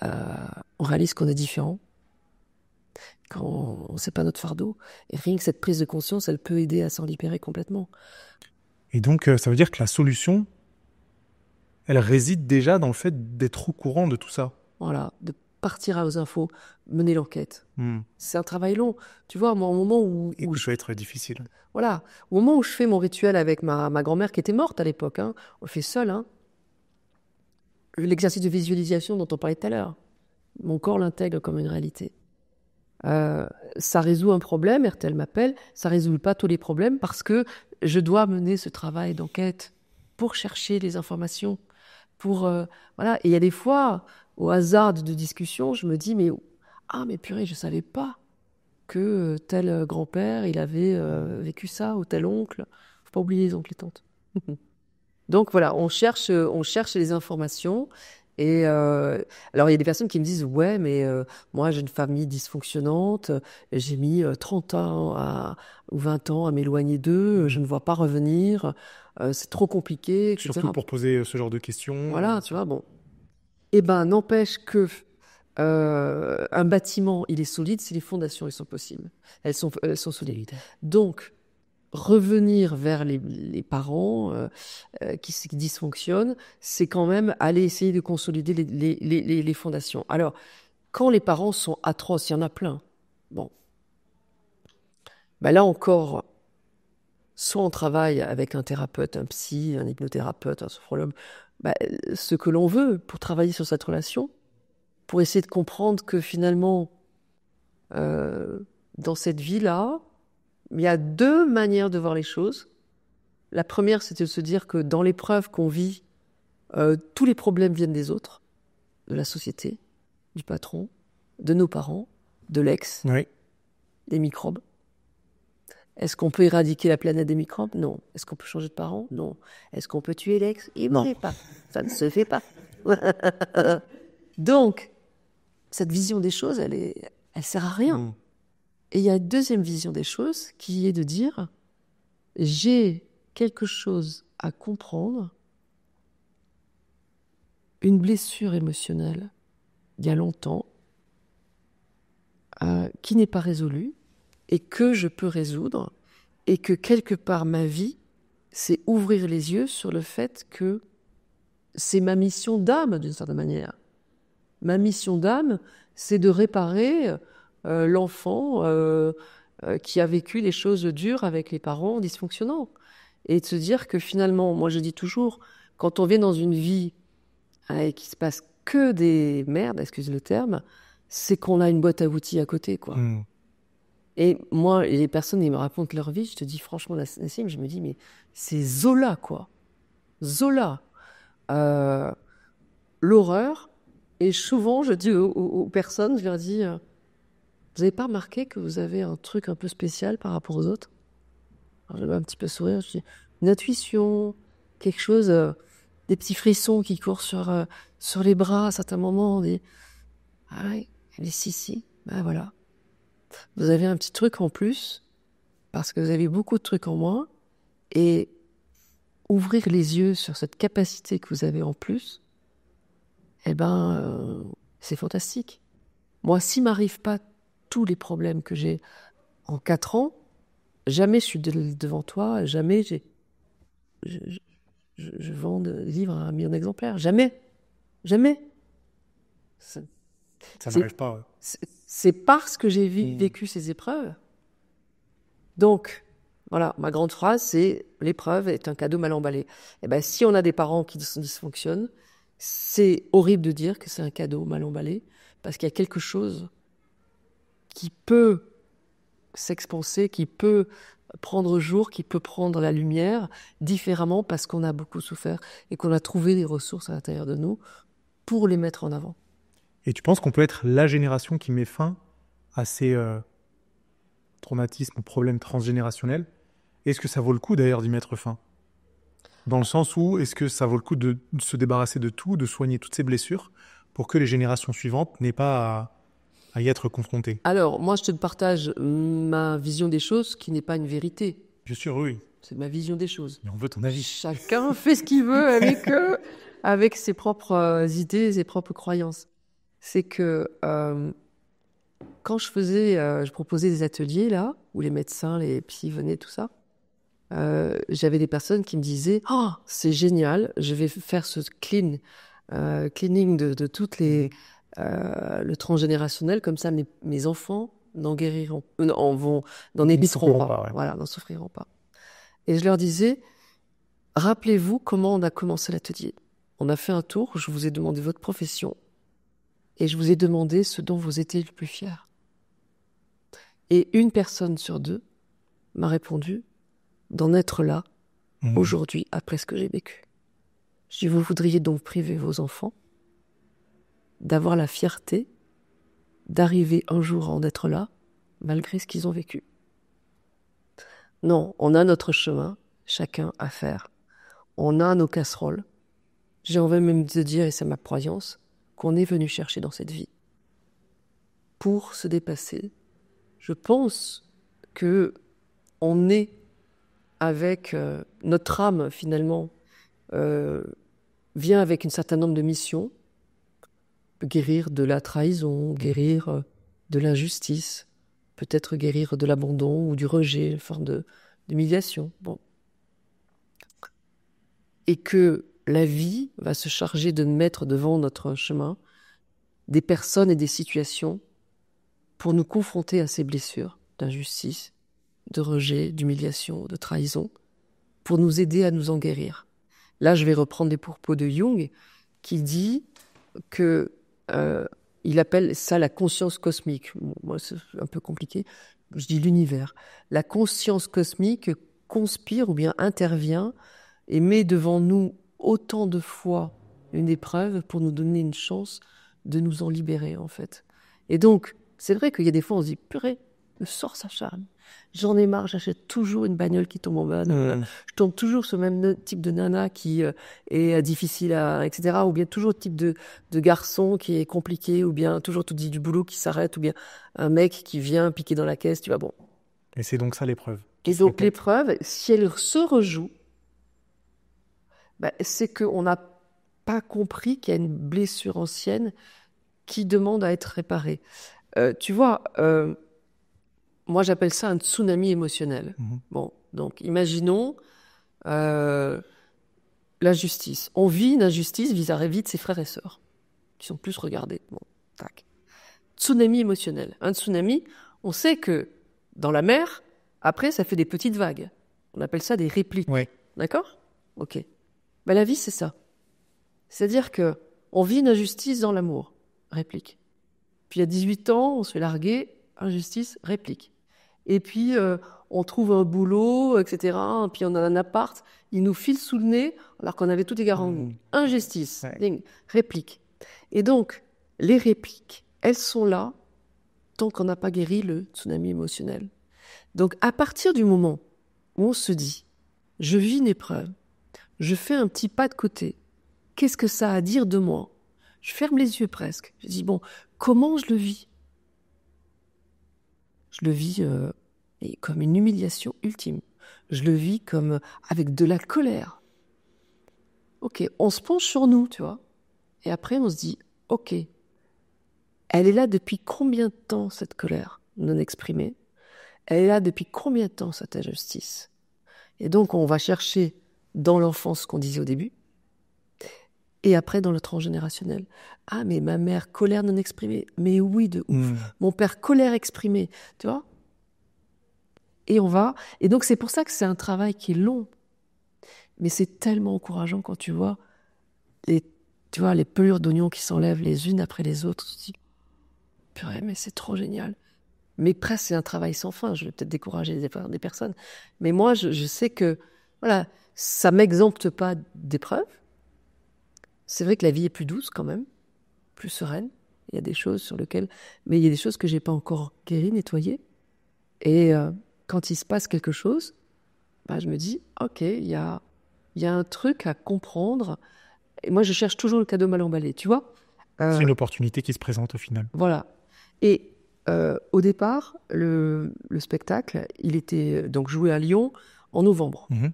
on réalise qu'on est différent, quand c'est pas notre fardeau. Et rien que cette prise de conscience, elle peut aider à s'en libérer complètement. Et donc, ça veut dire que la solution, elle réside déjà dans le fait d'être au courant de tout ça. Voilà, de partir aux infos, mener l'enquête. C'est un travail long. Tu vois, moi, au moment où ça va être difficile. Voilà, au moment où je fais mon rituel avec ma grand-mère qui était morte à l'époque, on le fait seul, l'exercice de visualisation dont on parlait tout à l'heure, mon corps l'intègre comme une réalité. Ça résout un problème, RTL m'appelle, ça résout pas tous les problèmes parce que je dois mener ce travail d'enquête pour chercher les informations. Voilà. Et il y a des fois, au hasard de discussion, je me dis, mais purée, je savais pas que tel grand-père, il avait vécu ça, ou tel oncle. Faut pas oublier les oncles et tantes. Donc voilà, on cherche les informations. Et alors, il y a des personnes qui me disent, ouais, mais moi, j'ai une famille dysfonctionnante, j'ai mis 30 ans ou 20 ans à m'éloigner d'eux, je ne vois pas revenir, c'est trop compliqué, etc. Surtout pour poser ce genre de questions. Voilà, tu vois, bon. N'empêche que un bâtiment, il est solide si les fondations, elles sont possibles. Elles sont solides. Donc, revenir vers les parents qui dysfonctionnent, c'est quand même aller essayer de consolider les fondations. Alors, quand les parents sont atroces, il y en a plein. Bon. Là encore, soit on travaille avec un thérapeute, un psy, un hypnothérapeute, un sophrologue, ce que l'on veut pour travailler sur cette relation, pour essayer de comprendre que finalement, dans cette vie-là, il y a deux manières de voir les choses. La première, c'était de se dire que dans l'épreuve qu'on vit, tous les problèmes viennent des autres, de la société, du patron, de nos parents, de l'ex, des microbes. Est-ce qu'on peut éradiquer la planète des microbes? Non. Est-ce qu'on peut changer de parents? Non. Est-ce qu'on peut tuer l'ex? Il ne fait pas. Ça ne se fait pas. Donc, cette vision des choses, elle sert à rien. Et il y a une deuxième vision des choses qui est de dire, j'ai quelque chose à comprendre, une blessure émotionnelle il y a longtemps, qui n'est pas résolue et que je peux résoudre, et que quelque part ma vie, c'est ouvrir les yeux sur le fait que c'est ma mission d'âme d'une certaine manière. Ma mission d'âme, c'est de réparer l'enfant qui a vécu les choses dures avec les parents dysfonctionnants. Et de se dire que finalement, moi je dis toujours, quand on vient dans une vie et qu'il se passe que des merdes, excusez le terme, c'est qu'on a une boîte à outils à côté, quoi. Et moi, les personnes, ils me racontent leur vie, je te dis franchement, Nassim, je me dis, mais c'est Zola, quoi. Zola. L'horreur. Et souvent, je dis aux personnes, je leur dis, vous n'avez pas remarqué que vous avez un truc un peu spécial par rapport aux autres? Alors, je vais un petit peu sourire, je dis, une intuition, quelque chose, des petits frissons qui courent sur les bras à certains moments. On dit, ah ouais, elle est si, ben voilà. Vous avez un petit truc en plus, parce que vous avez beaucoup de trucs en moins, et ouvrir les yeux sur cette capacité que vous avez en plus, c'est fantastique. Moi, s'il m'arrive pas tous les problèmes que j'ai en 4 ans, jamais je suis devant toi, jamais je vends des livres à 1 million d'exemplaires. Jamais. Ça n'arrive pas. Ouais. C'est parce que j'ai vécu ces épreuves. Donc, voilà, ma grande phrase, c'est « l'épreuve est un cadeau mal emballé ». Eh ben, si on a des parents qui dysfonctionnent, c'est horrible de dire que c'est un cadeau mal emballé, parce qu'il y a quelque chose qui peut s'expanser, qui peut prendre jour, qui peut prendre la lumière différemment parce qu'on a beaucoup souffert et qu'on a trouvé des ressources à l'intérieur de nous pour les mettre en avant. Et tu penses qu'on peut être la génération qui met fin à ces traumatismes ou problèmes transgénérationnels? Est-ce que ça vaut le coup d'ailleurs d'y mettre fin? Dans le sens où, est-ce que ça vaut le coup de se débarrasser de tout, de soigner toutes ces blessures pour que les générations suivantes n'aient pas à y être confrontées? Alors, moi, je te partage ma vision des choses qui n'est pas une vérité. Bien sûr, oui. C'est ma vision des choses. Mais on veut ton avis. Chacun fait ce qu'il veut avec ses propres idées, ses propres croyances. C'est que quand je proposais des ateliers là, où les médecins, les psys venaient, tout ça, j'avais des personnes qui me disaient « Oh, c'est génial, je vais faire ce cleaning de toutes les... le transgénérationnel, comme ça mes enfants n'en guériront, n'en hériteront pas. Ouais. Voilà, n'en souffriront pas. » Et je leur disais « Rappelez-vous comment on a commencé l'atelier. On a fait un tour, je vous ai demandé votre profession et je vous ai demandé ce dont vous étiez le plus fier. Et 1 personne sur 2 m'a répondu d'en être là aujourd'hui après ce que j'ai vécu. Je dis, vous voudriez donc priver vos enfants d'avoir la fierté d'arriver un jour à en être là, malgré ce qu'ils ont vécu. Non, on a notre chemin, chacun à faire. On a nos casseroles. J'ai envie même de dire, et c'est ma croyance, qu'on est venu chercher dans cette vie. Pour se dépasser, je pense que on est avec notre âme, finalement, vient avec un certain nombre de missions. Guérir de la trahison, guérir de l'injustice, peut-être guérir de l'abandon ou du rejet, une forme d'humiliation. Bon. Et que la vie va se charger de mettre devant notre chemin des personnes et des situations pour nous confronter à ces blessures d'injustice, de rejet, d'humiliation, de trahison, pour nous aider à nous en guérir. Là, je vais reprendre les propos de Jung, qui dit que il appelle ça la conscience cosmique. Bon, moi, c'est un peu compliqué. Je dis l'univers. La conscience cosmique conspire ou bien intervient et met devant nous autant de fois une épreuve pour nous donner une chance de nous en libérer, en fait. Et donc, c'est vrai qu'il y a des fois, on se dit, purée, me sors ça, charme. J'en ai marre, j'achète toujours une bagnole qui tombe en panne. Je tombe toujours sur le même type de nana qui est difficile etc. Ou bien toujours le type de garçon qui est compliqué, ou bien toujours tout dit du boulot qui s'arrête, ou bien un mec qui vient piquer dans la caisse, tu vois, bon. Et c'est donc ça l'épreuve. Et donc l'épreuve, si elle se rejoue, c'est qu'on n'a pas compris qu'il y a une blessure ancienne qui demande à être réparée. Tu vois... moi, j'appelle ça un tsunami émotionnel. Bon, donc, imaginons l'injustice. On vit une injustice vis-à-vis de ses frères et sœurs, qui sont plus regardés. Bon, tac. Tsunami émotionnel. Un tsunami, on sait que dans la mer, après, ça fait des petites vagues. On appelle ça des répliques. Ouais. D'accord ? Ok. La vie, c'est ça. C'est-à-dire que on vit une injustice dans l'amour. Réplique. Puis à 18 ans, on se fait larguer. Injustice, réplique. Et puis, on trouve un boulot, etc. Et puis, on a un appart. Il nous file sous le nez alors qu'on avait tout égaré. Injustice, réplique. Et donc, les répliques, elles sont là tant qu'on n'a pas guéri le tsunami émotionnel. Donc, à partir du moment où on se dit, je vis une épreuve, je fais un petit pas de côté. Qu'est-ce que ça a à dire de moi? Je ferme les yeux presque. Je dis, bon, comment je le vis? Je le vis comme une humiliation ultime. Je le vis comme avec de la colère. Ok, on se penche sur nous, tu vois. Et après, on se dit, ok, elle est là depuis combien de temps, cette colère non exprimée? Elle est là depuis combien de temps, cette injustice? Et donc, on va chercher dans l'enfance ce qu'on disait au début, et après dans le transgénérationnel. Ah, mais ma mère, colère non exprimée. Mais oui, de ouf. Mon père, colère exprimée. Tu vois? Et on va... Et donc, c'est pour ça que c'est un travail qui est long. Mais c'est tellement encourageant quand tu vois les pelures d'oignons qui s'enlèvent les unes après les autres. Tu te dis, purée, mais c'est trop génial. Mais presque, c'est un travail sans fin. Je vais peut-être décourager des personnes. Mais moi, je sais que, voilà, ça m'exempte pas d'épreuves. C'est vrai que la vie est plus douce quand même, plus sereine. Il y a des choses sur lesquelles... Mais il y a des choses que j'ai pas encore guéries, nettoyées. Et quand il se passe quelque chose, bah, je me dis, ok, il y a un truc à comprendre. Et moi, je cherche toujours le cadeau mal emballé, tu vois. C'est une opportunité qui se présente au final. Voilà. Et au départ, le spectacle, il était donc joué à Lyon en novembre. Mmh.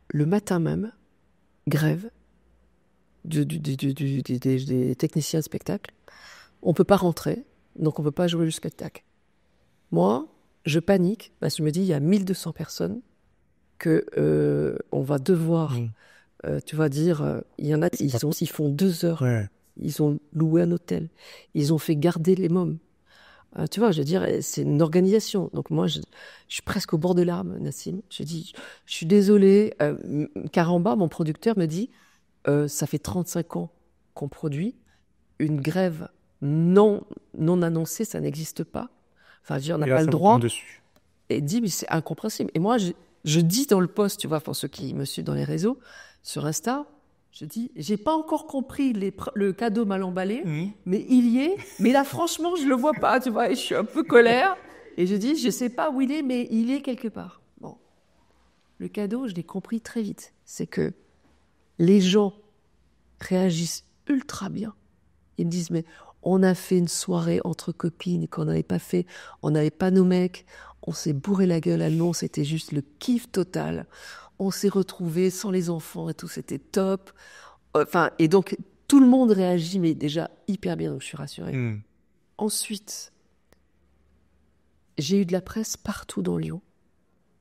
Le matin même, grève des techniciens de spectacle. On ne peut pas rentrer, donc on ne peut pas jouer le spectacle. Moi, je panique, parce que je me dis, il y a 1200 personnes qu'on va devoir, tu vas dire, il y en a, ils font 2 heures. Ouais. Ils ont loué un hôtel. Ils ont fait garder les mômes. Tu vois, je veux dire, c'est une organisation. Donc moi, je suis presque au bord de larmes, Nassim. Je dis, je suis désolée. Caramba, mon producteur, me dit, ça fait 35 ans qu'on produit. Une grève non annoncée, ça n'existe pas. Enfin, je veux dire, on n'a pas le droit. Et dit, mais c'est incompréhensible. Et moi, je dis dans le post, tu vois, pour ceux qui me suivent dans les réseaux, sur Insta, je dis, j'ai pas encore compris le cadeau mal emballé, mais il y est. Mais là, franchement, je le vois pas, tu vois, et je suis un peu colère. Et je dis, je sais pas où il est, mais il est quelque part. Bon. Le cadeau, je l'ai compris très vite. C'est que les gens réagissent ultra bien. Ils me disent, mais on a fait une soirée entre copines qu'on n'avait pas fait. On n'avait pas nos mecs. On s'est bourré la gueule à Lyon. C'était juste le kiff total. On s'est retrouvés sans les enfants et tout, c'était top. Enfin, et donc, tout le monde réagit, mais déjà hyper bien, donc je suis rassurée. Ensuite, j'ai eu de la presse partout dans Lyon.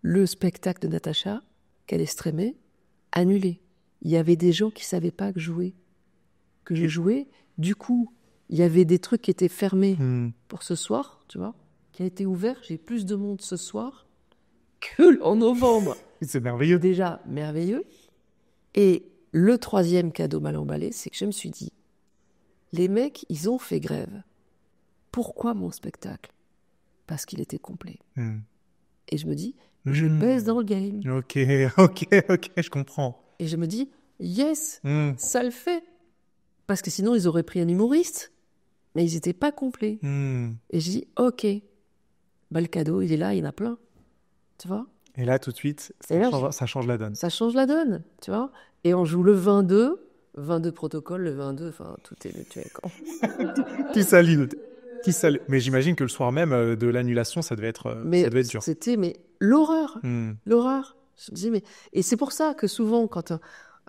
Le spectacle de Natacha, qu'elle est streamée, annulé. Il y avait des gens qui ne savaient pas que je jouais. Du coup, il y avait des trucs qui étaient fermés pour ce soir, tu vois, qui a été ouvert. J'ai plus de monde ce soir qu'en novembre. C'est merveilleux. Déjà merveilleux. Et le troisième cadeau mal emballé, c'est que je me suis dit, les mecs, ils ont fait grève. Pourquoi mon spectacle? Parce qu'il était complet. Et je me dis, je baisse dans le game. Ok, je comprends. Et je me dis, yes, ça le fait. Parce que sinon, ils auraient pris un humoriste, mais ils n'étaient pas complets. Et je dis, ok, bah, le cadeau, il est là, il y en a plein. Tu vois? Et là, tout de suite, ça change la donne. Ça change la donne, tu vois. Et on joue le 22 protocole, le 22, enfin, tout est mutuel. Qui salit. Mais j'imagine que le soir même de l'annulation, ça devait être dur. C'était l'horreur. L'horreur. Je me disais, et c'est pour ça que souvent, quand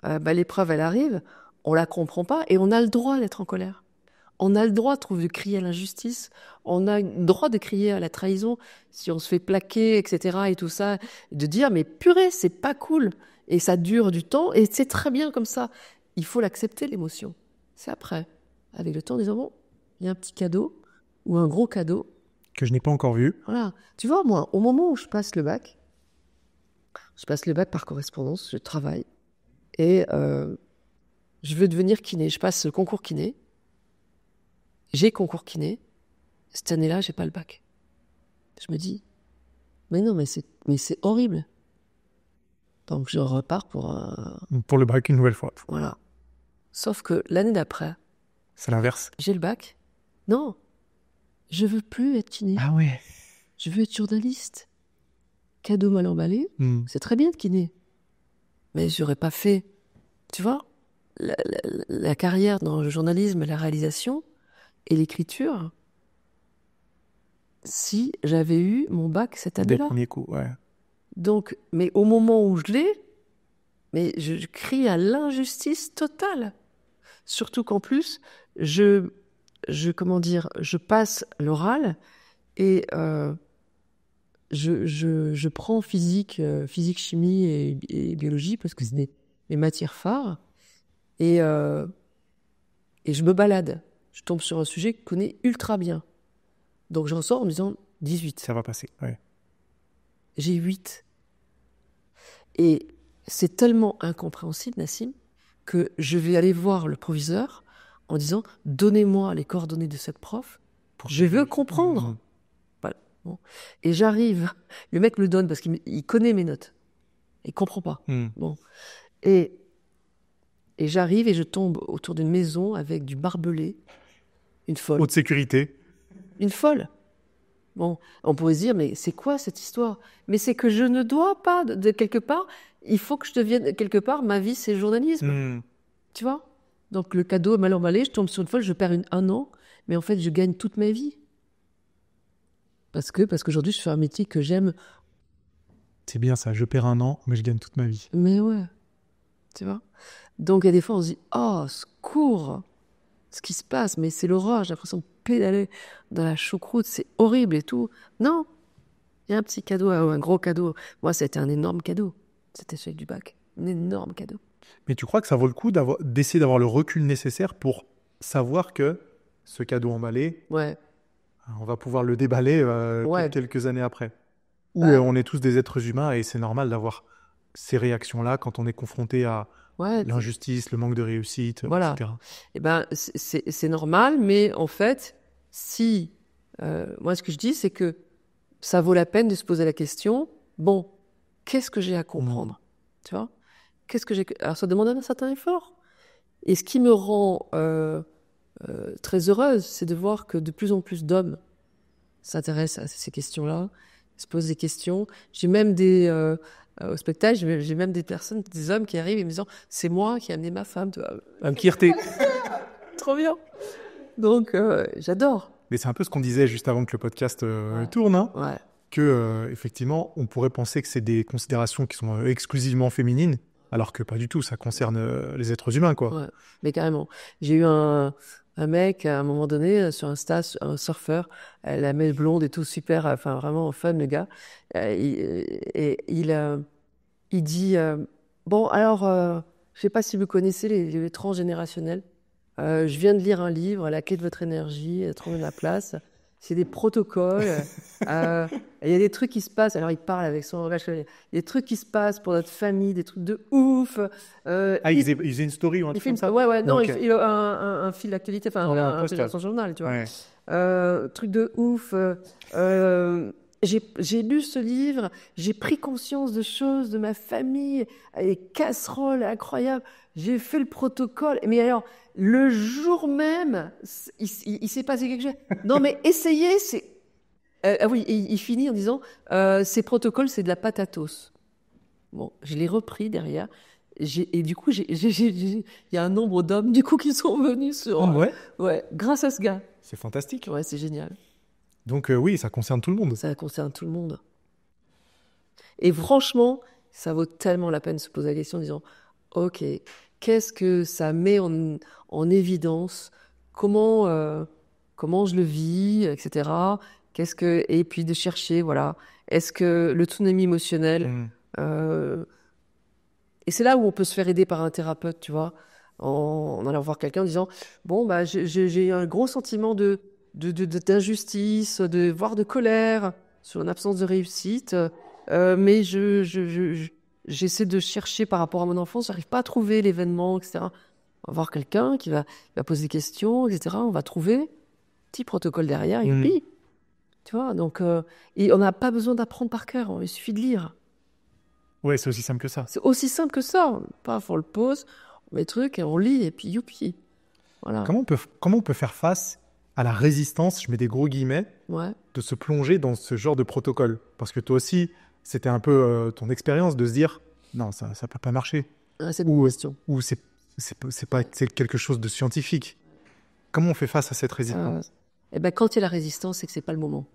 l'épreuve, elle arrive, on la comprend pas et on a le droit d'être en colère. On a le droit, de crier à l'injustice. On a le droit de crier à la trahison si on se fait plaquer, etc. et tout ça. De dire, mais purée, c'est pas cool. Et ça dure du temps et c'est très bien comme ça. Il faut l'accepter, l'émotion. C'est après, avec le temps, en disant, bon, il y a un petit cadeau ou un gros cadeau. Que je n'ai pas encore vu. Voilà. Tu vois, moi, au moment où je passe le bac par correspondance, je travaille et je veux devenir kiné. Je passe le concours kiné. J'ai concours kiné. Cette année-là, j'ai pas le bac. Je me dis, mais non, mais c'est horrible. Donc je repars pour le bac une nouvelle fois. Voilà. Sauf que l'année d'après, c'est l'inverse. J'ai le bac. Non, je veux plus être kiné. Ah ouais. Je veux être journaliste. cadeau mal emballé, c'est très bien de kiné. Mais j'aurais pas fait, tu vois, la carrière dans le journalisme, la réalisation et l'écriture si j'avais eu mon bac cette année-là. Dès le premier coup, ouais. Donc, mais au moment où je l'ai, mais je crie à l'injustice totale. Surtout qu'en plus, je passe l'oral et je prends physique, chimie et biologie parce que c'est mes matières phares et je me balade. Je tombe sur un sujet que je connais ultra bien. Donc j'en sors en me disant 18. Ça va passer, ouais. J'ai 8. Et c'est tellement incompréhensible, Nassim, que je vais aller voir le proviseur en disant « Donnez-moi les coordonnées de cette prof, je veux comprendre. » Voilà. Bon. Et j'arrive, le mec me le donne parce qu'il connaît mes notes. Il comprend pas. Bon. Et j'arrive et je tombe autour d'une maison avec du barbelé, une folle. Haute sécurité. Une folle. Bon, on pourrait se dire, mais c'est quoi cette histoire? Mais c'est que je ne dois pas, de quelque part, il faut que je devienne, quelque part, ma vie, c'est le journalisme. Tu vois? Donc le cadeau est mal emballé, je tombe sur une folle, je perds un an, mais en fait, je gagne toute ma vie. Parce qu'aujourd'hui, je fais un métier que j'aime. C'est bien ça, je perds un an, mais je gagne toute ma vie. Mais ouais, tu vois? Donc, il y a des fois, on se dit, oh, secours! Ce qui se passe, mais c'est l'horreur, j'ai l'impression de pédaler dans la choucroute, c'est horrible et tout. Non, il y a un petit cadeau, un gros cadeau. Moi, c'était un énorme cadeau, cet échec du bac. Un énorme cadeau. Mais tu crois que ça vaut le coup d'essayer d'avoir le recul nécessaire pour savoir que ce cadeau emballé, ouais. On va pouvoir le déballer quelques années après. Ou on est tous des êtres humains et c'est normal d'avoir ces réactions-là quand on est confronté à l'injustice, le manque de réussite, voilà. etc. Eh ben, c'est normal, mais en fait, si... moi, ce que je dis, c'est que ça vaut la peine de se poser la question, bon, qu'est-ce que j'ai à comprendre? Tu vois? Alors, ça demande un certain effort. Et ce qui me rend très heureuse, c'est de voir que de plus en plus d'hommes s'intéressent à ces questions-là, se posent des questions. J'ai même au spectacle, j'ai même des hommes qui arrivent et me disant « C'est moi qui ai amené ma femme. » Un fierté. Trop bien. Donc, j'adore. Mais c'est un peu ce qu'on disait juste avant que le podcast tourne, hein, que effectivement, on pourrait penser que c'est des considérations qui sont exclusivement féminines, alors que pas du tout, ça concerne les êtres humains, quoi. Ouais, mais carrément. J'ai eu un mec, à un moment donné, sur Insta, un surfeur, la mèche blonde et tout, super, enfin vraiment fun, le gars. Il dit, bon, alors, je sais pas si vous connaissez les transgénérationnels. Je viens de lire un livre, La clé de votre énergie, trouver la place. C'est des protocoles. Il y a des trucs qui se passent. Alors, il parle avec son langage. Il y a des trucs qui se passent pour notre famille, des trucs de ouf. Il faisait une story ou un truc comme ça? Ouais. Non, il a un fil d'actualité, enfin, un fil dans son journal, tu vois. Ouais. Truc de ouf. J'ai lu ce livre, j'ai pris conscience de choses de ma famille, des casseroles incroyables. J'ai fait le protocole. Mais alors, le jour même, il s'est passé quelque chose. Non, mais essayez, c'est... oui, il finit en disant ces protocoles, c'est de la patatos. Bon, je l'ai repris derrière. Et du coup, il y a un nombre d'hommes du coup qui sont venus sur... ouais, grâce à ce gars. C'est fantastique. Ouais, c'est génial. Donc oui, ça concerne tout le monde. Ça concerne tout le monde. Et franchement, ça vaut tellement la peine de se poser la question en disant ok, qu'est-ce que ça met en évidence, comment je le vis, etc. Et puis de chercher, voilà, est-ce que le tsunami émotionnel, et c'est là où on peut se faire aider par un thérapeute, tu vois, en allant voir quelqu'un en disant bon, bah, j'ai un gros sentiment d'injustice, voire de colère sur une absence de réussite, mais j'essaie de chercher par rapport à mon enfance, j'arrive pas à trouver l'événement, etc. On va voir quelqu'un qui va poser des questions, etc. On va trouver petit protocole derrière, et puis, tu vois, donc, et on n'a pas besoin d'apprendre par cœur, il suffit de lire. Ouais, c'est aussi simple que ça. C'est aussi simple que ça. Paf, on le pose, on met le truc et on lit, et puis youpi. Voilà. Comment on peut faire face à la résistance, je mets des gros guillemets, de se plonger dans ce genre de protocole? Parce que toi aussi, c'était un peu ton expérience de se dire non, ça peut pas marcher. C'est une question. Ou c'est quelque chose de scientifique. Comment on fait face à cette résistance? Quand il y a la résistance, c'est que c'est pas le moment.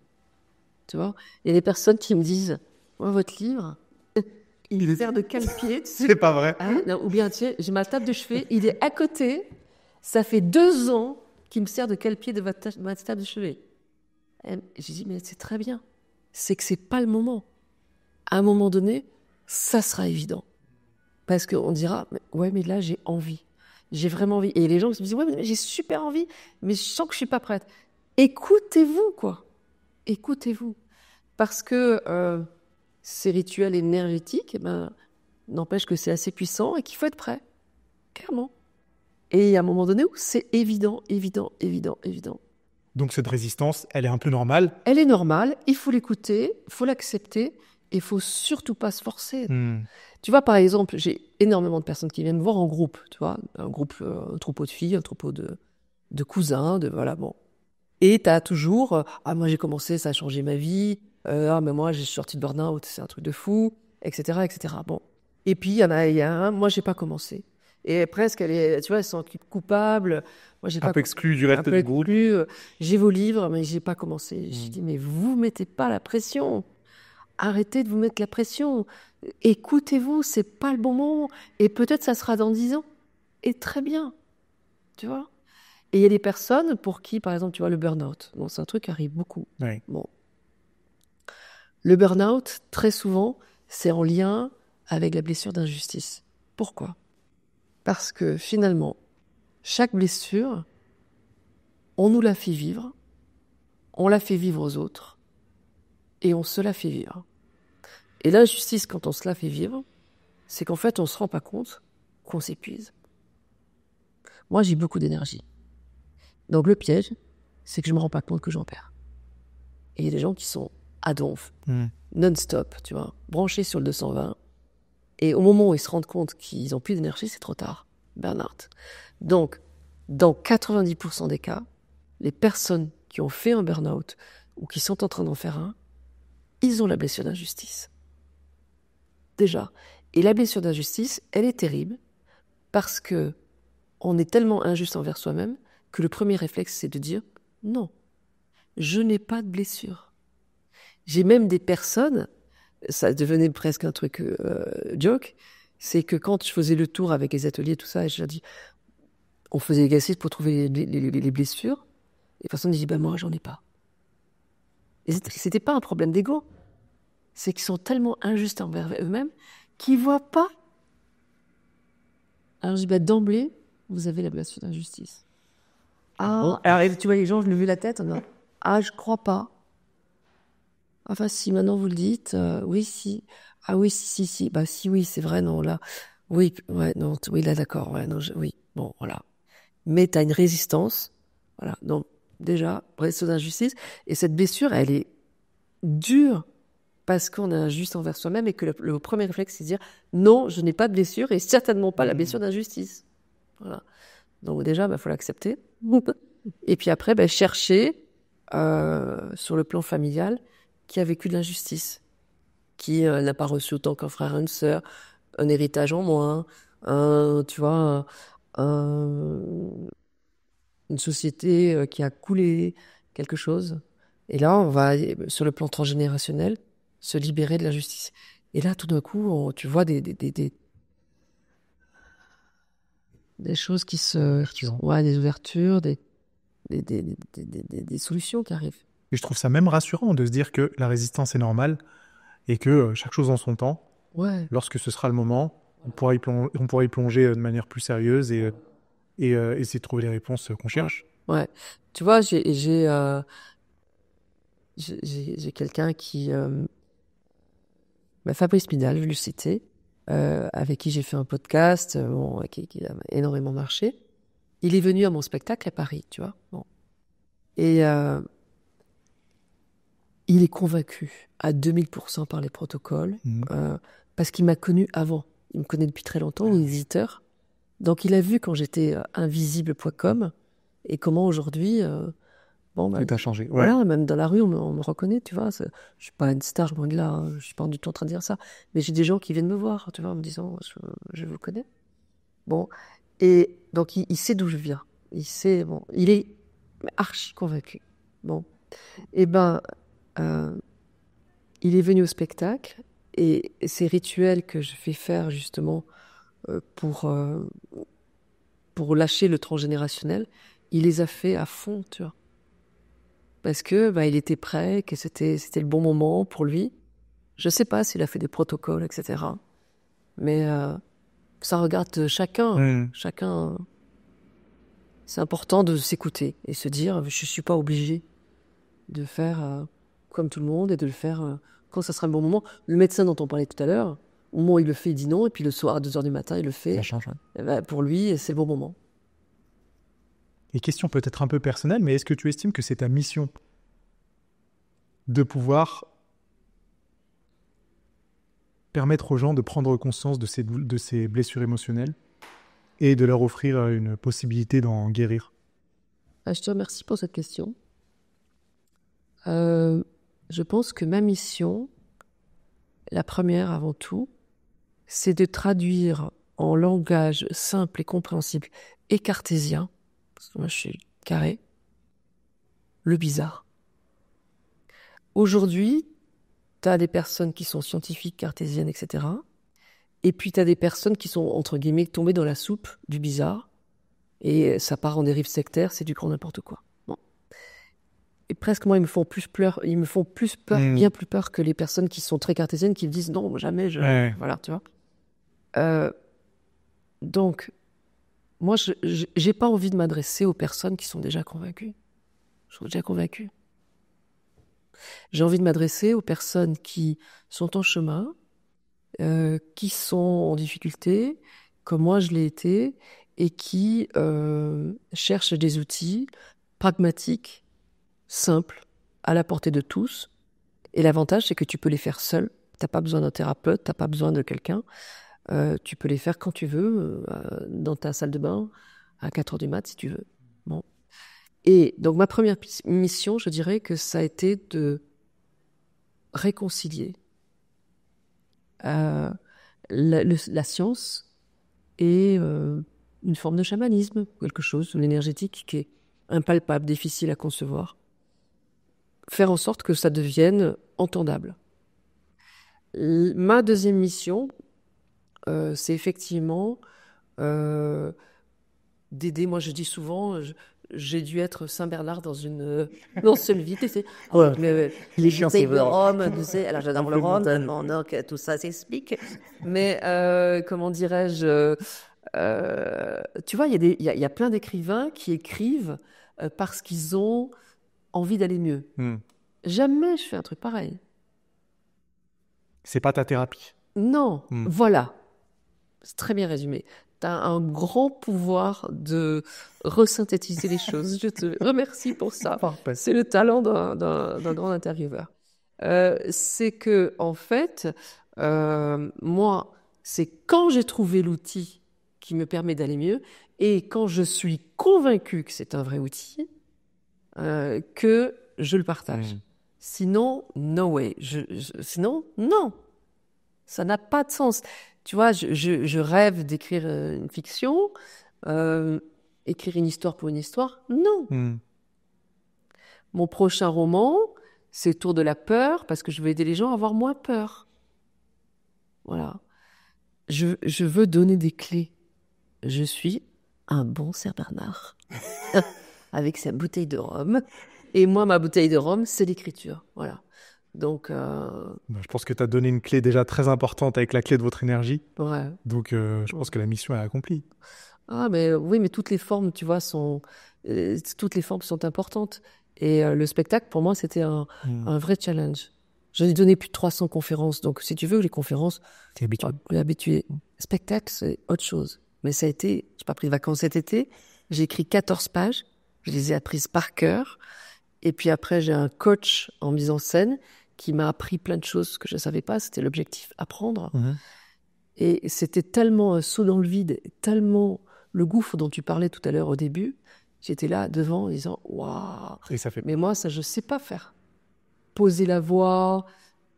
Tu vois, il y a des personnes qui me disent, moi, votre livre, il sert de cale-pied. C'est pas vrai. Non, ou bien, tu sais, j'ai ma table de chevet, il est à côté. Ça fait 2 ans qu'il me sert de cale-pied de ma table de chevet. J'ai dit, mais c'est très bien. C'est que c'est pas le moment. À un moment donné, ça sera évident. Parce qu'on dira, mais là, j'ai envie. J'ai vraiment envie. Et les gens se disent, ouais, mais j'ai super envie, mais je sens que je suis pas prête. Écoutez-vous, quoi. Écoutez-vous. Parce que ces rituels énergétiques, n'empêche que c'est assez puissant et qu'il faut être prêt. Clairement. Et il y a un moment donné où c'est évident. Donc cette résistance, elle est un peu normale. Elle est normale, il faut l'écouter, il faut l'accepter, et il faut surtout pas se forcer. Tu vois, par exemple, j'ai énormément de personnes qui viennent me voir en groupe, tu vois, un troupeau de filles, un troupeau de cousins, voilà, bon. Et tu as toujours, moi j'ai commencé, ça a changé ma vie, mais moi j'ai sorti de burn-out, c'est un truc de fou, etc., etc. Bon. Et puis il y a un, moi j'ai pas commencé. Et presque, elle se sent coupable. Moi, j'ai un peu exclue du reste du groupe. J'ai vos livres, mais j'ai pas commencé. Je dis, mais vous mettez pas la pression. Arrêtez de vous mettre la pression. Écoutez-vous, c'est pas le bon moment. Et peut-être ça sera dans 10 ans. Et très bien. Tu vois? Et il y a des personnes pour qui, par exemple, tu vois, le burn-out. Bon, c'est un truc qui arrive beaucoup. Oui. Bon. Le burn-out, très souvent, c'est en lien avec la blessure d'injustice. Pourquoi? Parce que finalement, chaque blessure, on nous la fait vivre, on la fait vivre aux autres, et on se la fait vivre. Et l'injustice, quand on se la fait vivre, c'est qu'en fait, on ne se rend pas compte qu'on s'épuise. Moi, j'ai beaucoup d'énergie. Donc le piège, c'est que je ne me rends pas compte que j'en perds. Et il y a des gens qui sont à donf, non-stop, tu vois, branchés sur le 220. Et au moment où ils se rendent compte qu'ils n'ont plus d'énergie, c'est trop tard. Burn-out. Donc, dans 90% des cas, les personnes qui ont fait un burn-out ou qui sont en train d'en faire un, ils ont la blessure d'injustice. Déjà. Et la blessure d'injustice, elle est terrible parce que on est tellement injuste envers soi-même que le premier réflexe, c'est de dire non, je n'ai pas de blessure. J'ai même des personnes, ça devenait presque un truc joke, c'est que quand je faisais le tour avec les ateliers, tout ça, et je leur dis, on faisait des exercices pour trouver les blessures, et les personnes disent, moi, j'en ai pas. Et c'était pas un problème d'ego, c'est qu'ils sont tellement injustes envers eux-mêmes qu'ils voient pas. Alors je dis, d'emblée, vous avez la blessure d'injustice. Alors tu vois les gens, je lève la tête, on dit, je crois pas. Enfin, si maintenant vous le dites, oui, si. Ah oui, si. Si, oui, c'est vrai, non, là. Oui, ouais, non, oui, là, d'accord, ouais, non, oui, bon, voilà. Mais t'as une résistance, voilà. Donc, déjà, blessure d'injustice. Et cette blessure, elle est dure parce qu'on est injuste envers soi-même et que le premier réflexe, c'est de dire, non, je n'ai pas de blessure et certainement pas la blessure d'injustice. Voilà. Donc, déjà, faut l'accepter. Et puis après, chercher, sur le plan familial, qui a vécu de l'injustice, qui n'a pas reçu autant qu'un frère et une sœur, un héritage en moins, tu vois, une société qui a coulé quelque chose. Et là, on va, sur le plan transgénérationnel, se libérer de l'injustice. Et là, tout d'un coup, tu vois des choses qui se... Ouais, des ouvertures, des solutions qui arrivent. Et je trouve ça même rassurant de se dire que la résistance est normale et que chaque chose en son temps, lorsque ce sera le moment, on pourra y plonger de manière plus sérieuse et essayer de trouver les réponses qu'on cherche. Ouais. Tu vois, j'ai quelqu'un qui... Fabrice Midal, je vais le citer, avec qui j'ai fait un podcast, qui a énormément marché. Il est venu à mon spectacle à Paris, tu vois. Bon. Et il est convaincu à 2000% par les protocoles, parce qu'il m'a connu avant. Il me connaît depuis très longtemps, il est éditeur. Donc il a vu quand j'étais invisible.com et comment aujourd'hui Bon, Tout a changé. Ouais. Voilà, même dans la rue, on me reconnaît, tu vois. Je suis pas une star, loin de là, hein, je suis pas du tout en train de dire ça. Mais j'ai des gens qui viennent me voir, tu vois, en me disant, je vous connais. Bon, et donc il sait d'où je viens. Il sait, bon, il est archi convaincu. Bon, et il est venu au spectacle et ces rituels que je fais faire justement pour lâcher le transgénérationnel, il les a fait à fond, tu vois. Parce que il était prêt, que c'était le bon moment pour lui. Je sais pas s'il a fait des protocoles, etc. Mais ça regarde chacun. Chacun. C'est important de s'écouter et se dire, je suis pas obligé de faire comme tout le monde et de le faire quand ça sera le bon moment. Le médecin dont on parlait tout à l'heure, au moment où il le fait, il dit non, et puis le soir à 2h du matin, il le fait. Ça change. Pour lui, c'est le bon moment. Et question peut-être un peu personnelle, mais est-ce que tu estimes que c'est ta mission de pouvoir permettre aux gens de prendre conscience de ces blessures émotionnelles et de leur offrir une possibilité d'en guérir? Je te remercie pour cette question. Je pense que ma mission, la première avant tout, c'est de traduire en langage simple et compréhensible et cartésien, parce que moi je suis carré, le bizarre. Aujourd'hui, tu as des personnes qui sont scientifiques, cartésiennes, etc. Et puis tu as des personnes qui sont, entre guillemets, tombées dans la soupe du bizarre, et ça part en dérive sectaire, c'est du grand n'importe quoi. Bon. Et presque, moi, ils me font plus peur, bien plus peur que les personnes qui sont très cartésiennes, qui me disent non, jamais, voilà, tu vois. Donc, moi, j'ai pas envie de m'adresser aux personnes qui sont déjà convaincues. Je suis déjà convaincue. J'ai envie de m'adresser aux personnes qui sont en chemin, qui sont en difficulté, comme moi je l'ai été, et qui cherchent des outils pragmatiques, simples, à la portée de tous. Et l'avantage, c'est que tu peux les faire seul. T'as pas besoin d'un thérapeute, t'as pas besoin de quelqu'un. Tu peux les faire quand tu veux, dans ta salle de bain, à 4h du mat, si tu veux. Bon. Et donc, ma première mission, je dirais que ça a été de réconcilier la science et une forme de chamanisme, quelque chose, l'énergétique qui est impalpable, difficile à concevoir. Faire en sorte que ça devienne entendable. Ma deuxième mission, c'est effectivement d'aider. Moi, je dis souvent, j'ai dû être Saint-Bernard dans une seule vie. Les bouteilles de rhum, tu sais. Alors, j'adore le rhum, donc tout ça s'explique. Mais, comment dirais-je, tu vois, il y a plein d'écrivains qui écrivent parce qu'ils ont envie d'aller mieux. Jamais je fais un truc pareil. C'est pas ta thérapie. Non, voilà. C'est très bien résumé. Tu as un grand pouvoir de resynthétiser les choses. Je te remercie pour ça. Parfait. C'est le talent d'un grand intervieweur. C'est que, en fait, moi, c'est quand j'ai trouvé l'outil qui me permet d'aller mieux et quand je suis convaincue que c'est un vrai outil, que je le partage. Sinon, no way. Sinon, non. Ça n'a pas de sens. Tu vois, je rêve d'écrire une fiction, écrire une histoire pour une histoire. Non. Mon prochain roman, c'est autour de la peur, parce que je veux aider les gens à avoir moins peur. Voilà. Je veux donner des clés. Je suis un bon Saint-Bernard, avec sa bouteille de rhum. Et moi, ma bouteille de rhum, c'est l'écriture. Voilà. Donc, je pense que tu as donné une clé déjà très importante avec la clé de votre énergie. Ouais. Donc, je pense que la mission est accomplie. Ah, mais oui, mais toutes les formes, tu vois, toutes les formes sont importantes. Et le spectacle, pour moi, c'était un vrai challenge. J'en ai donné plus de 300 conférences. Donc, si tu veux, les conférences, t'es habitué. Spectacle, c'est autre chose. Mais ça a été, j'ai pas pris de vacances cet été. J'ai écrit 14 pages. Je les ai apprises par cœur. Et puis après, j'ai un coach en mise en scène qui m'a appris plein de choses que je ne savais pas. C'était l'objectif, apprendre. Et c'était tellement un saut dans le vide, tellement le gouffre dont tu parlais tout à l'heure au début, J'étais là devant en disant waouh. Et ça fait. Mais moi, ça, je sais pas faire. Poser la voix,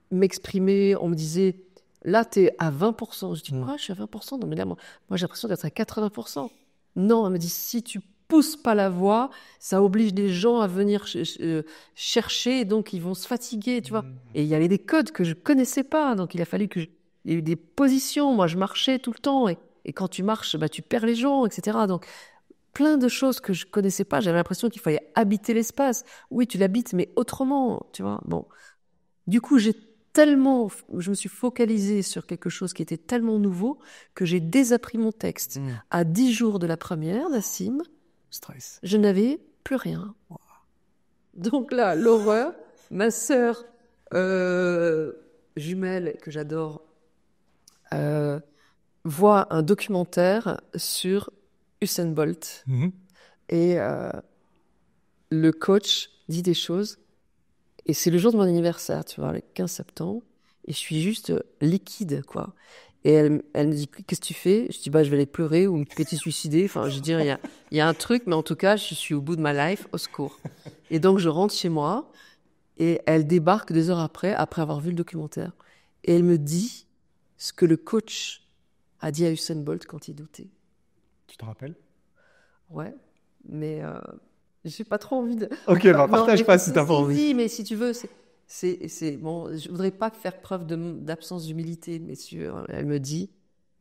m'exprimer. On me disait, là, t'es à 20%. Je dis, quoi, je suis à 20%? Non, mais là, moi j'ai l'impression d'être à 80%. Non, elle me dit, si tu pousses pas la voix, ça oblige les gens à venir chercher, et donc ils vont se fatiguer, tu vois. Et il y avait des codes que je connaissais pas, donc il a fallu il y a eu des positions. Moi, je marchais tout le temps, et quand tu marches, bah, tu perds les gens, etc. Donc, plein de choses que je connaissais pas. J'avais l'impression qu'il fallait habiter l'espace. Oui, tu l'habites, mais autrement, tu vois. Bon. Du coup, je me suis focalisée sur quelque chose qui était tellement nouveau que j'ai désappris mon texte. À 10 jours de la première, Nassim, Stress. je n'avais plus rien. Donc là, l'horreur, ma sœur jumelle, que j'adore, voit un documentaire sur Usain Bolt. Et le coach dit des choses. Et c'est le jour de mon anniversaire, tu vois, le 15 septembre. Et je suis juste liquide, quoi. Et elle me dit, qu'est-ce que tu fais? Je dis, bah, je vais aller pleurer ou me péter suicider. Enfin, je veux dire, il y a un truc, mais en tout cas, je suis au bout de ma life, au secours. Et donc, je rentre chez moi et elle débarque 2 heures après avoir vu le documentaire. Et elle me dit ce que le coach a dit à Usain Bolt quand il doutait. Tu te rappelles? Ouais, mais j'ai pas trop envie de... Ok, bah, partage pas si t'as pas envie. Si, mais si tu veux, c'est bon. Je voudrais pas faire preuve d'absence d'humilité, messieurs. Elle me dit,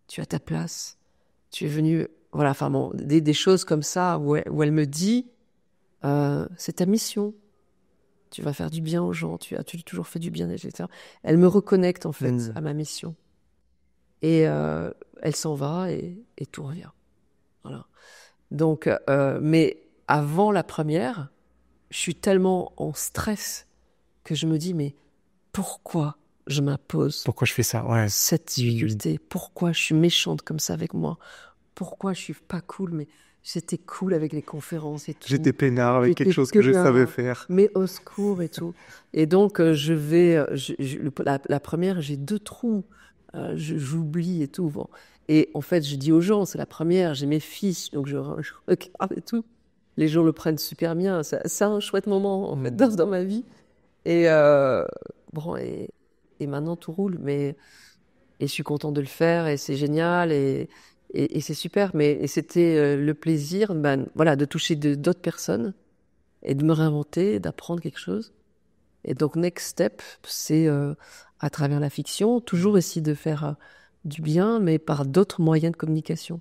tu as ta place. Tu es venu, voilà. Enfin bon, des choses comme ça où elle me dit, c'est ta mission. Tu vas faire du bien aux gens. Tu as toujours fait du bien, etc. Elle me reconnecte en fait à ma mission. Et elle s'en va et tout revient. Voilà. Donc, mais avant la première, je suis tellement en stress que je me dis, mais pourquoi je m'impose Pourquoi je fais ça? Ouais. Cette difficulté? Pourquoi je suis méchante comme ça avec moi? Pourquoi je suis pas cool? Mais j'étais cool avec les conférences et tout. J'étais peinard avec quelque chose que je savais faire. Mais au secours et tout. Et donc, la première, j'ai 2 trous. J'oublie et tout. Bon. Et en fait, je dis aux gens, c'est la première, j'ai mes fiches, donc je regarde et tout. Les gens le prennent super bien. C'est un chouette moment, en fait, dans ma vie. Et bon, et maintenant, tout roule. Et je suis contente de le faire, et c'est génial, et c'est super. Et c'était le plaisir, voilà, de toucher d'autres personnes, et de me réinventer, d'apprendre quelque chose. Et donc, next step, c'est à travers la fiction, toujours essayer de faire du bien, mais par d'autres moyens de communication.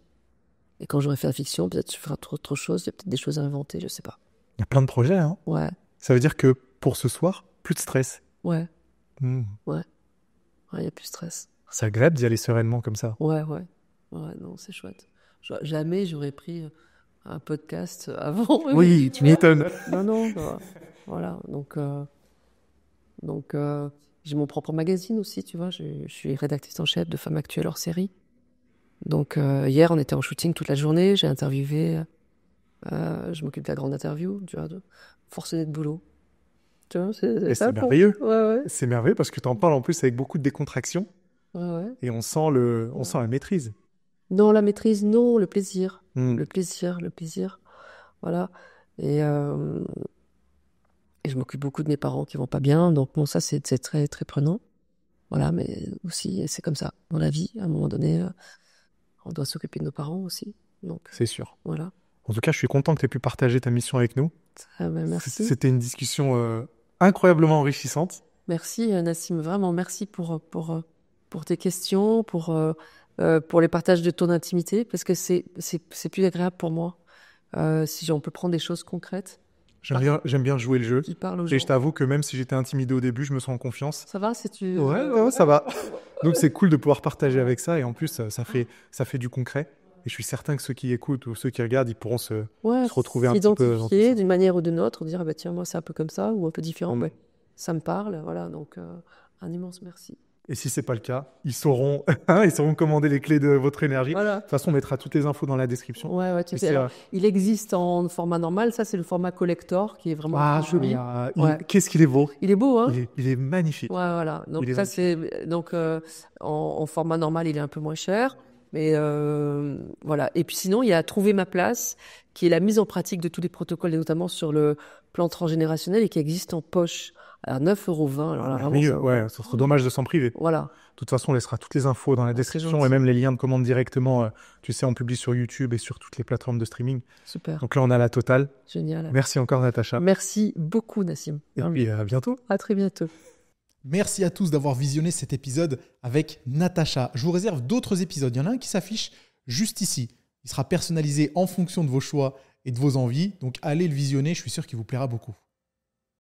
Et quand j'aurai fait la fiction, peut-être je ferai autre chose, il y a peut-être des choses à inventer, je sais pas. Il y a plein de projets, hein. Ouais. Ça veut dire que pour ce soir, plus de stress. Ouais. Ouais, il y a plus de stress. C'est agréable d'y aller sereinement comme ça. Ouais, non, c'est chouette. Jamais j'aurais pris un podcast avant. Oui, tu m'étonnes. Non, voilà. Donc, j'ai mon propre magazine aussi, tu vois. Je suis rédactrice en chef de Femmes Actuelles hors série. Donc, hier, on était en shooting toute la journée. J'ai interviewé. Je m'occupe de la grande interview, tu vois, forcené de boulot. Tu vois, c'est merveilleux. Ouais. C'est merveilleux parce que tu en parles en plus avec beaucoup de décontraction. Ouais. Et on sent la maîtrise. Non, la maîtrise, non, le plaisir. Le plaisir. Voilà. Et je m'occupe beaucoup de mes parents qui vont pas bien. Donc, bon, ça, c'est très, très prenant. Voilà, mais aussi, c'est comme ça. Dans la vie, à un moment donné, on doit s'occuper de nos parents aussi. Donc, c'est sûr. Voilà. En tout cas, je suis content que tu aies pu partager ta mission avec nous. Merci. C'était une discussion incroyablement enrichissante. Merci, Nassim. Vraiment, merci pour tes questions, pour les partages de ton intimité, parce que c'est plus agréable pour moi si on peut prendre des choses concrètes. J'aime bien jouer le jeu. Qui parle aux gens. Et je t'avoue que même si j'étais intimidé au début, je me sens en confiance. Ça va, tu... Ouais, ça va. Donc c'est cool de pouvoir partager avec ça, et en plus ça fait du concret. Et je suis certain que ceux qui écoutent ou ceux qui regardent, ils pourront se retrouver un petit peu. S'identifier d'une manière ou d'une autre, dire bah tiens, moi c'est un peu comme ça ou un peu différent. Ça me parle, voilà. Donc un immense merci. Et si c'est pas le cas, ils sauront commander les clés de votre énergie. Voilà. De toute façon, on mettra toutes les infos dans la description. Ouais, tu sais. Alors, il existe en format normal. Ça, c'est le format collector qui est vraiment joli. Qu'est-ce qu'il est beau. Il est beau, hein. Il est magnifique. Ouais, voilà. Donc ça, c'est en format normal, il est un peu moins cher. Mais voilà. Et puis sinon, il y a Trouver ma place, qui est la mise en pratique de tous les protocoles, et notamment sur le plan transgénérationnel, et qui existe en poche à 9,20 €. Alors là, ouais, ce serait dommage de s'en priver. Voilà. De toute façon, on laissera toutes les infos dans la description et même les liens de commande directement. Tu sais, on publie sur YouTube et sur toutes les plateformes de streaming. Super. Donc là, on a la totale. Génial. Merci encore, Natacha. Merci beaucoup, Nassim. Et puis, à bientôt. À très bientôt. Merci à tous d'avoir visionné cet épisode avec Natacha. Je vous réserve d'autres épisodes. Il y en a un qui s'affiche juste ici. Il sera personnalisé en fonction de vos choix et de vos envies. Donc allez le visionner, je suis sûr qu'il vous plaira beaucoup.